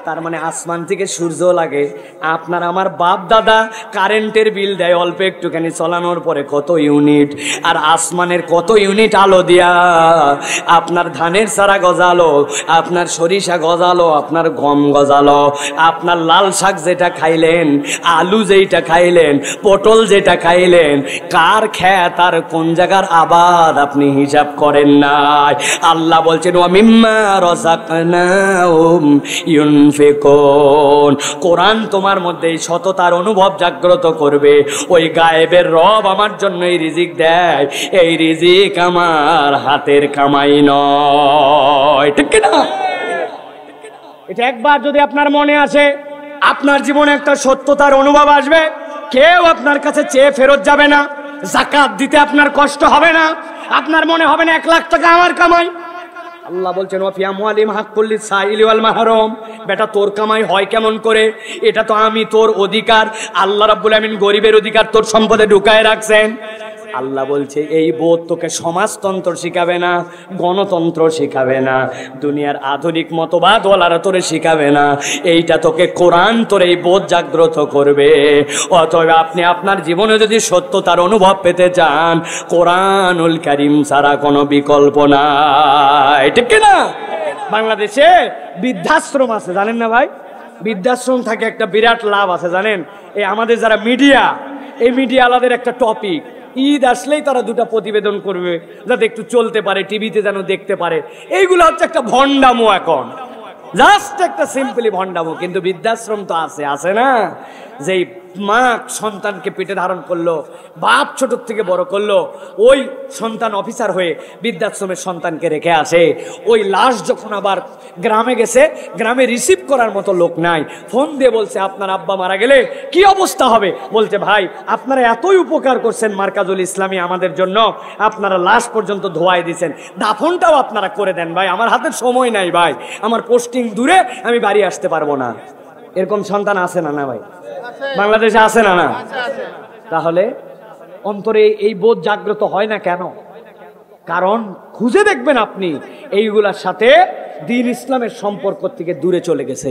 তার মানে আসমান থেকে সূর্য লাগে। আপনার আমার বাপ দাদা কারেন্টের বিল দেয় অল্প একটুখানি চলানোর পরে কত ইউনিট, আর আসমানের কত ইউনিট আলো দিয়া আপনার ধানের চারা গজালো, আপনার সরিষা গজালো, আপনার গম গজালো, আপনার লাল শাক যেটা খাইলেন, আলু যেটা খাইলেন, পটল যেটা খাইলেন, কার খেত আর কোন জায়গার আবাদ আপনি হিসাব করেন নাই। আল্লাহ বলছেন ওয়া মিম্মা রাযাকনাহুম ইউনফিকুন। কোরআন তোমার মধ্যে এই সততার অনুভব জাগ্রত করবে। ওই গায়েবের রব আমার জন্য এই রিজিক দেয়, এই রিজিক আমার হাতের কামাই নয়, ঠিক না? এটা একবার যদি আপনার মনে আসে, আপনার জীবনে একটা সত্যতার অনুভব আসবে। কেউ আপনার কাছে চেয়ে ফেরত যাবে না, যাকাত দিতে আপনার কষ্ট হবে না, আপনার মনে হবে না 1 লাখ টাকা আমার কামাই। আল্লাহ বলছেন ওয়া ফি আমওয়ালিহিম হাক্কুল লিস-সাইলি ওয়াল মাহরুম। বেটা তোর কামাই হয় কেমন করে? এটা তো আমি তোর অধিকার, আল্লাহ রাব্বুল আমিন গরিবের অধিকার তোর সম্পদে ঢুকায় রাখছেন। আল্লাহ বলছে এই বোধ তোকে সমাজতন্ত্র শিখাবে না, গণতন্ত্র শিখাবে না, দুনিয়ার আধুনিক মতবাদ ওয়ালারা তোরে শিখাবে না, এইটা তোকে কোরআন তোর এই বোধ জাগ্রত করবে। অতএব আপনি আপনার জীবনে যদি সত্যতার অনুভব পেতে চান, কোরআনুল কারীম ছাড়া কোনো বিকল্প নাই, ঠিক না? বাংলাদেশে বৃদ্ধাশ্রম আছে জানেন না ভাই? বৃদ্ধাশ্রম থাকে একটা বিরাট লাভ আছে জানেন? এই আমাদের যারা মিডিয়া, এই মিডিয়াওয়ালাদের একটা টপিক, ঈদ আসলেই তারা দুটো প্রতিবেদন করবে যাতে একটু চলতে পারে, টিভিতে যেন দেখতে পারে। এইগুলো হচ্ছে একটা ভণ্ডামো, এখন জাস্ট একটা সিম্পলি ভণ্ডামো। কিন্তু বৃদ্ধাশ্রম তো আছে না, যেই মা সন্তানকে পেটে ধারণ করলো, বাপ ছোট থেকে বড় করলো, ওই সন্তান অফিসার হয়ে বৃদ্ধাশ্রমের সন্তানকে রেখে আসে। ওই লাশ যখন আবার গ্রামে গেছে, গ্রামে রিসিভ করার মতো লোক নাই, ফোন দিয়ে বলছে আপনার আব্বা মারা গেলে কি অবস্থা হবে। বলছে ভাই আপনারা এতই উপকার করছেন মার্কাজুল ইসলামী আমাদের জন্য, আপনারা লাশ পর্যন্ত ধোয়াই দিয়েছেন, দাফনটাও আপনারা করে দেন ভাই, আমার হাতে সময় নাই ভাই, আমার পোস্টিং দূরে, আমি বাড়ি আসতে পারবো না। এরকম সন্তান আছে না ভাই? বাংলাদেশে আছে না? তাহলে অন্তরে এই বোধ জাগ্রত হয় না কেন? কারণ খুঁজে দেখবেন আপনি এইগুলার সাথে দ্বীন ইসলামের সম্পর্ক থেকে দূরে চলে গেছে।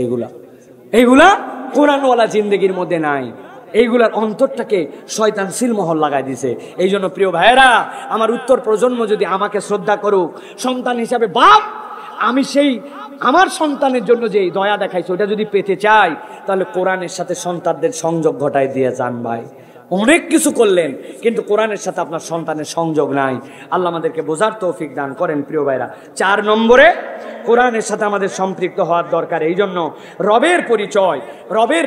এইগুলা কোরআনওয়ালা জিন্দেগির মধ্যে নাই, এইগুলার অন্তরটাকে শয়তান সিলমোহর লাগাই দিছে। এই জন্য প্রিয় ভাইয়েরা, আমার উত্তর প্রজন্ম যদি আমাকে শ্রদ্ধা করুক, সন্তান হিসাবে বাপ আমি সেই আমার সন্তানের জন্য যে দয়া দেখাইছে ওটা যদি পেতে চাই, তাহলে কোরআনের সাথে সন্তানদের সংযোগ ঘটায় দিয়ে যান ভাই। অনেক কিছু করলেন কিন্তু কোরআনের সাথে আপনার সন্তানের সংযোগ নাই। আল্লাহ আমাদেরকে বোঝার তৌফিক দান করেন। প্রিয় ভাইরা, 4 নম্বরে কোরআনের সাথে আমাদের সম্পৃক্ত হওয়ার দরকার। এই জন্য রবের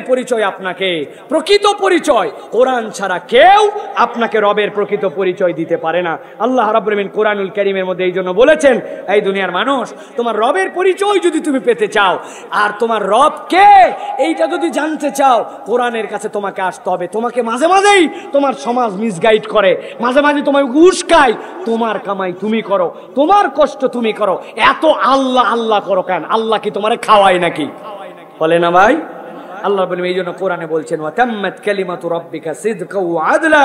পরিচয় আপনাকে প্রকৃত পরিচয়, কোরআন ছাড়া কেউ আপনাকে রবের প্রকৃত পরিচয় দিতে পারে না। আল্লাহ রাব্বুল আমিন কোরআনুল কারীমের মধ্যে এই জন্য বলেছেন, এই দুনিয়ার মানুষ, তোমার রবের পরিচয় যদি তুমি পেতে চাও আর তোমার রব কে এইটা যদি জানতে চাও, কোরআনের কাছে তোমাকে আসতে হবে। তোমাকে মাঝে মাঝেই তোমার সমাজ মিসগাইড করে, মাঝে মাঝে তোমাকে উস্কায়, তোমার কামাই তুমি করো, তোমার কষ্ট তুমি করো, এত আল্লাহ আল্লাহ করো কেন? আল্লাহ কি তোমারে খাওয়ায় নাকি? বলে না ভাই? আল্লাহ বলেন, এই জন্য কোরআনে বলছেন, ওয়া তাম্মাত কালিমাতু রাব্বিকা সিদকাও ওয়া আদলা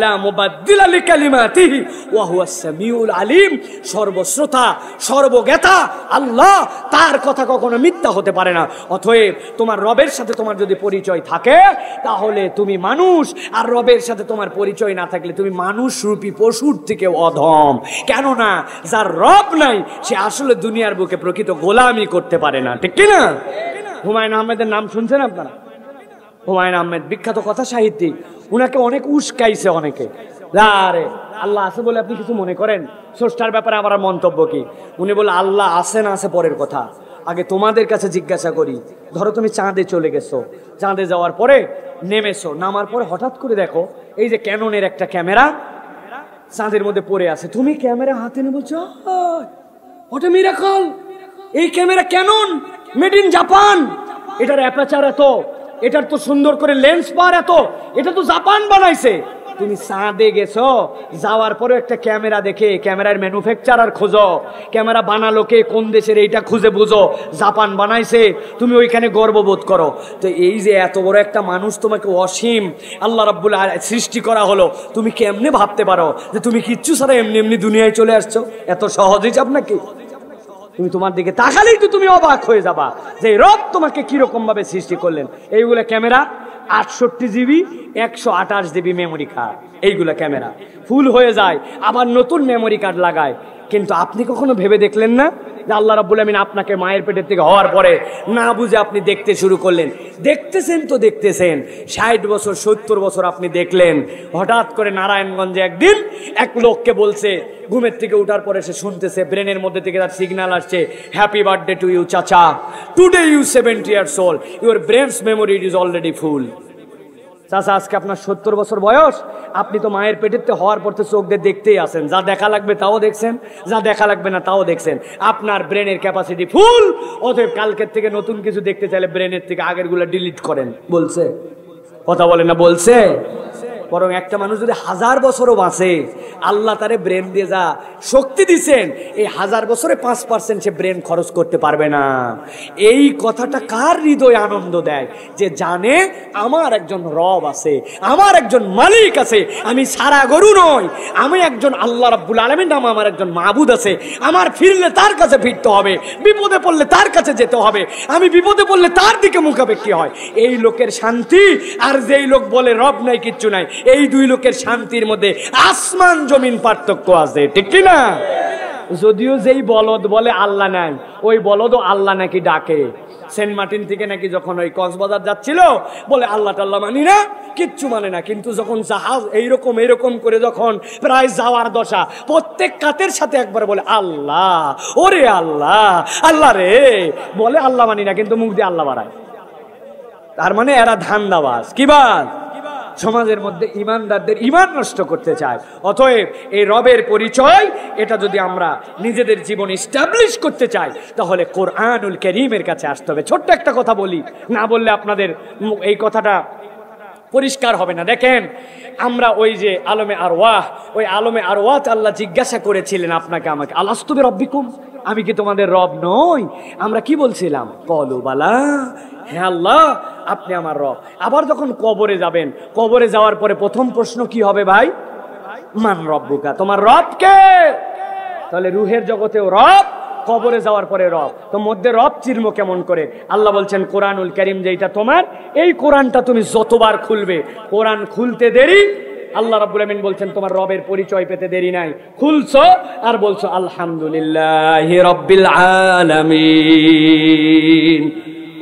লা মুবাদদিলা লিকালিমাতিহি ওয়া হুয়াস সামিউল আলিম। সর্বশ্রোতা সর্বজ্ঞাতা আল্লাহ, তার কথা কখনো মিথ্যা হতে পারে না। অতএব তোমার রবের সাথে তোমার যদি পরিচয় থাকে তাহলে তুমি মানুষ, আর রবের সাথে তোমার পরিচয় না থাকলে তুমি মানুষ রূপী পশুর থেকে অধম। কেননা যার রব নাই সে আসলে দুনিয়ার বুকে প্রকৃত গোলামি করতে পারে না, ঠিক কি না? হুমায়ুন আহমেদের নাম শুনছেন আপনারা? হুমায়ুন আহমেদ বিখ্যাত কথা সাহিত্যিক, উনাকে অনেক উস্কাইছে অনেকে। আরে আল্লাহ আছে বলে আপনি কিছু মনে করেন? স্রষ্টার ব্যাপারে আমার মন্তব্য কি? উনি বলে আল্লাহ আছে না আছে পরের কথা, আগে তোমাদের কাছে জিজ্ঞাসা করি। ধরো তুমি চাঁদে চলে গেছো, চাঁদে যাওয়ার পরে নেমেছো, নামার পরে হঠাৎ করে দেখো এই যে ক্যাননের একটা ক্যামেরা চাঁদের মধ্যে পড়ে আছে, তুমি ক্যামেরা হাতে নিয়ে বলছো হোয়াট এ মিরাকল, এই camera Canon, made in Japan, এটার অ্যাপারচার এত, এটার তো সুন্দর করে লেন্স পার এত, এটা তো জাপান বানাইছে। তুমি চাঁদে গেছো, যাওয়ার পরে একটা ক্যামেরা দেখে ক্যামেরার ম্যানুফ্যাকচারার খোঁজো, ক্যামেরা বানালো কে, কোন দেশের, এইটা খুঁজে বুঝো, জাপান বানাইছে, তুমি ওইখানে গর্ববোধ করো। তো এই যে এত বড় একটা মানুষ তোমাকে অসীম আল্লাহ রাব্বুল আলামিন সৃষ্টি করা হলো, তুমি কেমনে ভাবতে পারো যে তুমি কিচ্ছু ছাড়া এমনি এমনি দুনিয়ায় চলে আসছো? এত সহজেই চাপ নাকি? তুমি তোমার দিকে তাকালেই তো তুমি অবাক হয়ে যাবা যে রব তোমাকে কিরকম ভাবে সৃষ্টি করলেন। এইগুলা camera 68 GB 128 GB memory card, এইগুলা ক্যামেরা ফুল হয়ে যায়, আবার নতুন মেমোরি কার্ড লাগায়। কিন্তু আপনি কখনো ভেবে দেখলেন না যে আল্লাহ রাব্বুল আমিন আপনাকে মায়ের পেটের থেকে হওয়ার পরে না বুঝে আপনি দেখতে শুরু করলেন, দেখতেছেন তো দেখতেছেন, 60 বছর 70 বছর আপনি দেখলেন। হঠাৎ করে নারায়ণগঞ্জে একদিন এক লোককে বলছে, ঘুমের থেকে উঠার পরে সে শুনতেছে, ব্রেনের মধ্যে থেকে তার সিগন্যাল আসছে, হ্যাপি বার্থডে টু ইউ চাচা, today you 70 years old, your brain's memory is already full. চাচা আজকে আপনার 70 বছর বয়স, আপনি তো মায়ের পেটেতে হওয়ার পর তো চোখ দিয়ে দেখতেই আছেন, যা দেখা লাগবে তাও দেখছেন, যা দেখা লাগবে না তাও দেখছেন, আপনার ব্রেনের ক্যাপাসিটি ফুল। অতএব কালকের থেকে নতুন কিছু দেখতে চাইলে ব্রেনের থেকে আগেরগুলো ডিলিট করেন। বলছে কথা বলে না? বলছে। বরং একটা মানুষ যদি 1000 বছরও বাঁচে, আল্লাহ তারে ব্রেন দিয়ে যা শক্তি দিচ্ছেন, এই 1000 বছরে 5% সে ব্রেন খরচ করতে পারবে না। এই কথাটা কার হৃদয়ে আনন্দ দেয়? যে জানে আমার একজন রব আছে, আমার একজন মালিক আছে, আমি সারা গরু নই, আমি একজন আল্লাহ রাব্বুল আলামিন নামে আমার একজন মাবুদ আছে, আমার ফিরলে তার কাছে ফিরতে হবে, বিপদে পড়লে তার কাছে যেতে হবে, আমি বিপদে পড়লে তার দিকে মুখাপেক্ষি হয়। এই লোকের শান্তি আর যেই লোক বলে রব নাই কিচ্ছু নাই, এই দুই লোকের শান্তির মধ্যে আসমান জমিন পার্থক্য আছে, ঠিক কি না? যদিও যেই বলদ বলে আল্লাহ নাই, ওই বলদও আল্লাহ নাকি ডাকে। সেন্ট মার্টিন থেকে নাকি যখন ওই কক্সবাজার যাচ্ছিল, বলে আল্লাহ টাল্লাহ মানি না, কিচ্ছু মানে না, কিন্তু যখন জাহাজ এইরকম করে যখন প্রায় যাওয়ার দশা, প্রত্যেক কাতের সাথে একবার বলে আল্লাহ, ওরে আল্লাহ, আল্লাহ রে, বলে আল্লাহ মানি না, কিন্তু মুখ দিয়ে আল্লাহ বাড়ায়। তার মানে এরা ধান্দাবাজ, কি বাজ, সমাজের মধ্যে ইমানদারদের ইমান নষ্ট করতে চায়। অতএব এই রবের পরিচয়, এটা যদি আমরা নিজেদের জীবন এস্টাবলিশ করতে চাই, তাহলে কোরআনুল কারীমের কাছে আসতে হবে। ছোট্ট একটা কথা বলি, না বললে আপনাদের এই কথাটা পরিষ্কার হবে না। দেখেন, আমরা ওই যে আলমে আরওয়াহ, ওই আলমে আরওয়াহ আল্লাহ জিজ্ঞাসা করেছিলেন আপনাকে আমাকে, আলাস্তু বিরাব্বিকুম, আমি কি তোমাদের রব নই? আমরা কি বলছিলাম? ক্বালু বালা, হ্যাঁ আল্লাহ আপনি আমার রব। আবার যখন কবরে যাবেন, কবরে যাওয়ার পরে প্রথম প্রশ্ন কি হবে ভাই? মান রব্বুকা, তোমার রব কে? তাহলে রুহের জগতেও রব, কবরে যাওয়ার পরে রব, তো মধ্যে রব চিনব কেমন করে? আল্লাহ বলছেন কোরআনুল কারীম যেটা তোমার, এই কোরআনটা তুমি যতবার খুলবে, কোরআন খুলতে দেরি, আল্লাহ রাব্বুল আমিন বলছেন তোমার রবের পরিচয় পেতে দেরি নাই, খুলছো আর বলছো আলহামদুলিল্লাহি রাব্বিল আলামিন।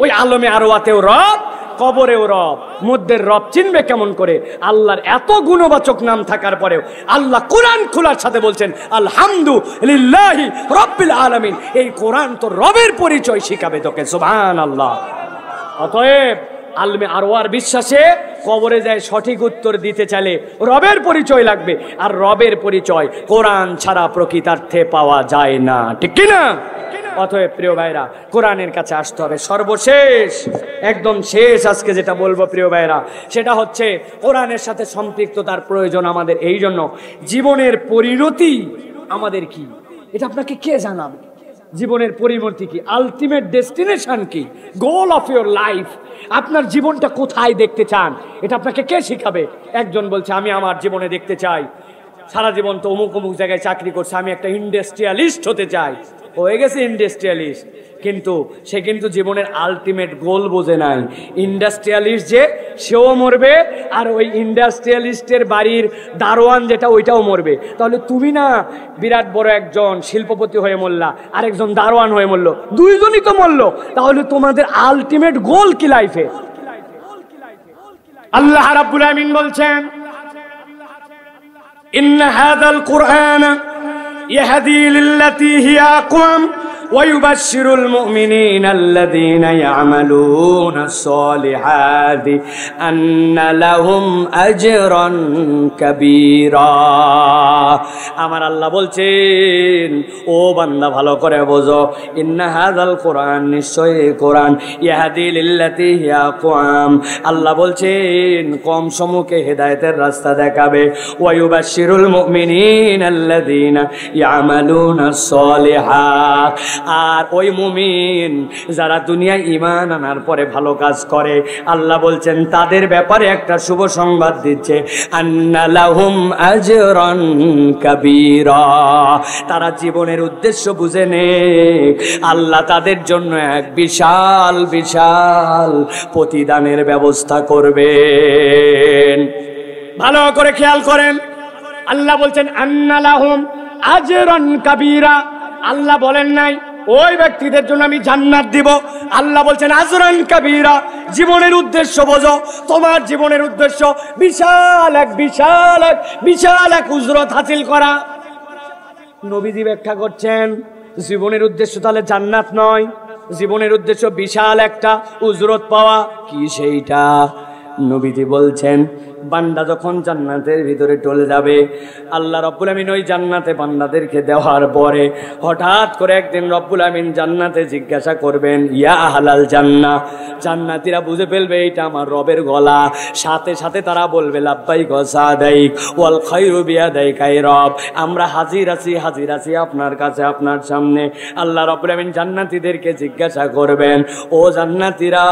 ওই আলমে আরওয়াতেও রব, কবরেও রব, মধ্যের রব চিনবে কেমন করে? আল্লাহর এত গুণবাচক নাম থাকার পরেও আল্লাহ কোরআন খোলার সাথে বলছেন আলহামদুলিল্লাহি রাব্বিল আলামিন। এই কোরআন তো রবের পরিচয় শিখাবে তোকে, সুবহানাল্লাহ। অতএব আলমে আরওয়ার বিশ্বাসে কবরে যায় সঠিক উত্তর দিতে চাইলে রবের পরিচয় লাগবে, আর রবের পরিচয় কোরআন ছাড়া প্রকৃতার্থে পাওয়া যায় না, ঠিক কি না? অতএব প্রিয় ভাইরা, কোরআনের কাছে আসতে হবে। সর্বশেষ, একদম শেষ আজকে যেটা বলবো প্রিয় ভাইরা, সেটা হচ্ছে কোরআনের সাথে সম্পৃক্ততার প্রয়োজন আমাদের। এই জন্য জীবনের পরিণতি আমাদের কি, এটা আপনাকে কে জানাবে? জীবনের পরিণতি কি, আলটিমেট ডেস্টিনেশন কি, গোল অফ ইউর লাইফ, আপনার জীবনটা কোথায় দেখতে চান, এটা আপনাকে কে শিখাবে? একজন বলছে আমি আমার জীবনে দেখতে চাই, সারা জীবন তো অমুক অমুক জায়গায় চাকরি করছে, আমি একটা ইন্ডাস্ট্রিয়ালিস্ট হতে চাই, হয়ে গেছে ইন্ডাস্ট্রিয়ালিস্ট, কিন্তু সে কিন্তু জীবনের আলটিমেট গোল বোঝে নাই। ইন্ডাস্ট্রিয়ালিস্ট যে, সেও মরবে, আর ওই ইন্ডাস্ট্রিয়ালিস্টের বাড়ির দারোয়ান যেটা, ওইটাও মরবে। তাহলে তুমি না বিরাট বড় একজন শিল্পপতি হয়ে মরলা, আর একজন দারোয়ান হয়ে মরলো, দুইজনই তো মরলো, তাহলে তোমাদের আলটিমেট গোল কি লাইফে? আল্লাহ রাব্বুল আমিন বলছেন ইন্না হাযাল কুরআন يهدي للتي هي أقوم ويبشر المؤمنين الذين يعملون الصالحات أن لهم أجرا كبيرا। আমার আল্লাহ বলছেন, ও বান্দা ভালো করে বোঝো, ইন্না হাযাল কুরআন, নিশ্চয় এই কোরআন, ইয়াহদি লিল্লাতি হিয়া আকওয়াম, আল্লাহ বলছেন কম সমূহকে হেদায়েতের রাস্তা দেখাবে। ওয়া ইউবাশশিরুল মুমিনিনা আল্লাযীনা ইয়ামালুনাস সালিহাত, আর ওই মুমিন যারা দুনিয়ায় ঈমান আনার পরে ভালো কাজ করে, আল্লাহ বলছেন তাদের ব্যাপারে একটা শুভ সংবাদ দিচ্ছে, আন্না লাহুম আজরান কাবীরা, তারা জীবনের উদ্দেশ্য বুঝে নে, আল্লাহ তাদের জন্য এক বিশাল বিশাল প্রতিদানের ব্যবস্থা করবেন। ভালো করে খেয়াল করেন, আল্লাহ বলছেন আন্না লাহুম আজরান কাবীরা, আল্লাহ বলেন নাই ওই ব্যক্তিদের জন্য আমি জান্নাত দিব, আল্লাহ বলছেন আজরান কাবীরা। জীবনের উদ্দেশ্য বোঝো, তোমার জীবনের উদ্দেশ্য বিশাল এক বিশাল এক বিশাল এক উজরত হাসিল করা। নবীজি ব্যাখ্যা করছেন জীবনের উদ্দেশ্য তাহলে জান্নাত নয়, জীবনের উদ্দেশ্য বিশাল একটা উজরত পাওয়া। কি সেইটা? নবীজি বলছেন বান্দা যখন জান্নাতের ভিতরে চলে যাবে, আল্লাহ রব্বুল আমিন ওই জান্নাতে বান্দাদেরকে দেওয়ার পরে হঠাৎ করে একদিন রব্বুল আমিন জান্নাতে জিজ্ঞাসা করবেন, ইয়া আহলাল জান্নাহ, জান্নাতীরা বুঝে ফেলবে এটা আমার রবের গলা, সাথে সাথে তারা বলবে লাব্বাইক ওয়া সাদাইক ওয়াল খায়রু বিয়াদাইকা রব, আমরা হাজির আছি আপনার কাছে, আপনার সামনে। আল্লাহ রব্বুল আমিন জান্নাতীদেরকে জিজ্ঞাসা করবেন, ও জান্নাতীরা,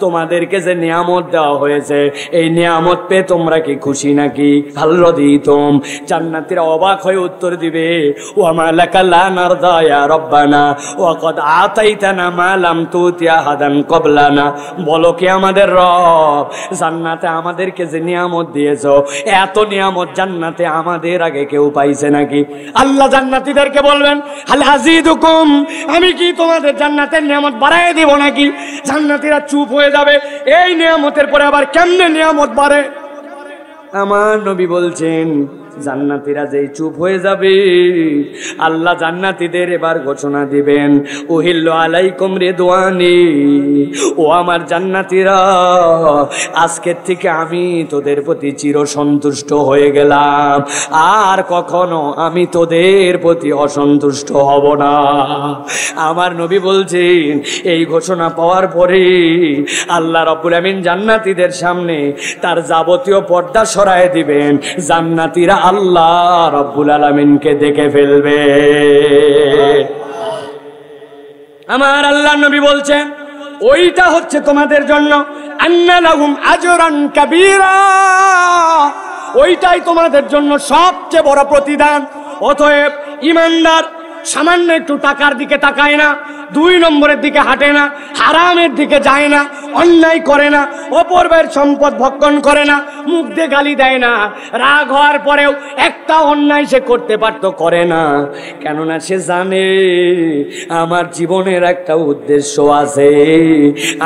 তোমাদেরকে যে নিয়ামত দেওয়া হয়েছে, এই নিয়ামত পেতে তোমরা কি খুশি নাকি? হাল রাদিতুম, জান্নাতীরা অবাক হয়ে উত্তর দিবে, ওয়া মা লাকা লা নারদা ইয়া রাব্বানা ওয়া ক্বাদ আতাইতানা মা লাম তুতি আহাদান ক্বাবলানা। বলো কি আমাদের রব, জান্নাতে আমাদেরকে যে নিয়ামত দিয়েছো, এত নিয়ামত জান্নাতে আমাদের আগে কেউ পাইছে নাকি? আল্লাহ জান্নাতীদেরকে বলবেন, হাল আযীদুকুম, আমি কি তোমাদের জান্নাতের নিয়ামত বাড়ায় দিব নাকি? জান্নাতীরা চুপ হয়ে যাবে, এই নিয়ামতের পরে আবার কেমনে নিয়ামত বাড়ে? আমার নবী বলছেন, জান্নাতীরা যেই চুপ হয়ে যাবে, আল্লাহ জান্নাতীদের এবার ঘোষণা দিবেন, উহিল্লু আলাইকুম রিদওয়ানি, ও আমার জান্নাতীরা, আজকের থেকে আমি তোদের প্রতি চির সন্তুষ্ট হয়ে গেলাম, আর কখনো আমি তোদের প্রতি অসন্তুষ্ট হব না। আমার নবী বলছেন, এই ঘোষণা পাওয়ার পরে আল্লাহ রাব্বুল আমিন জান্নাতীদের সামনে তার যাবতীয় পর্দা সরায় দিবেন, জান্নাতীরা আল্লাহ রাব্বুল আলামিনকে দেখে ফেলবে। আমার আল্লাহ নবী বলছেন, ওইটা হচ্ছে তোমাদের জন্য আন্না লাহুম আজরান কাবীরা, ওইটাই তোমাদের জন্য সবচেয়ে বড় প্রতিদান। অতএব ইমানদার সামান্য একটু টাকার দিকে তাকায় না, 2 নম্বরের দিকে হাঁটে না, হারামের দিকে যায় না, অন্যায় করে না, অপরের সম্পদ ভক্ষণ করে না, মুখ দিয়ে গালি দেয় না, রাগ হওয়ার পরেও একটা অন্যায় সে করতে পারত করে না, কেননা সে জানে আমার জীবনের একটা উদ্দেশ্য আছে,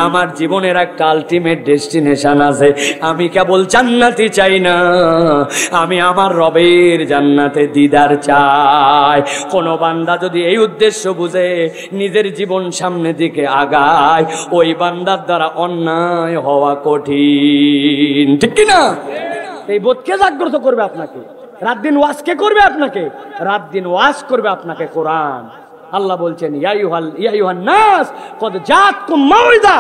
আমার জীবনের একটা আলটিমেট ডেস্টিনেশন আছে। আমি কেবল জান্নাতি চাই না, আমি আমার রবের জান্নাতে দিদার চাই। কোন বান্দা যদি এই উদ্দেশ্য বুঝে নিজের জীবন সামনের দিকে আগায়, ওই বান্দার দ্বারা অন্যায় হওয়া কঠিন, ঠিক কি না? এই বোধকে জাগ্রত করবে আপনাকে, রাত দিন ওয়াজ কে করবে আপনাকে? রাত দিন ওয়াজ করবে আপনাকে কোরআন। আল্লাহ বলছেন, ইয়া আইয়ুহান নাস কদ জাতকুম মাউইযা,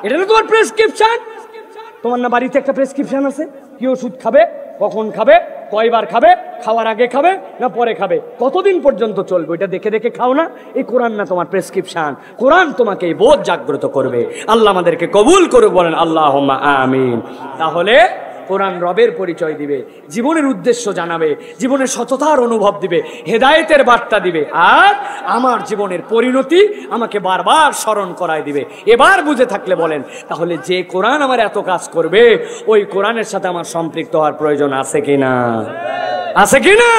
এটা না তোমার প্রেসক্রিপশন? তোমার না বাড়িতে একটা প্রেসক্রিপশন আছে, কি ওষুধ খাবে, কখন খাবে, কয়বার খাবে, খাওয়ার আগে খাবে না পরে খাবে, কতদিন পর্যন্ত চলবে, এটা দেখে দেখে খাও না? এই কোরআন না তোমার প্রেসক্রিপশন? কোরআন তোমাকে এই বোধ জাগ্রত করবে। আল্লাহ আমাদেরকে কবুল করুক, বলেন আল্লাহুম্মা আমিন। তাহলে কোরআন রবের পরিচয় দিবে, জীবনের উদ্দেশ্য জানাবে, জীবনের সততার অনুভব দিবে, হেদায়েতের বার্তা দিবে, আর আমার জীবনের পরিণতি আমাকে বারবার স্মরণ করায় দিবে। এবার বুঝে থাকলে বলেন, তাহলে যে কোরআন আমার এত কাজ করবে, ওই কোরআনের সাথে আমার সম্পৃক্ত হওয়ার প্রয়োজন আছে কিনা? আছে কিনা?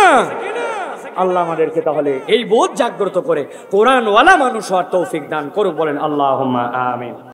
আল্লাহ আমাদেরকে তাহলে এই বোধ জাগ্রত করে কোরআনওয়ালা মানুষ হওয়ার তৌফিক দান করুক, বলেন আল্লাহুম্মা আমিন।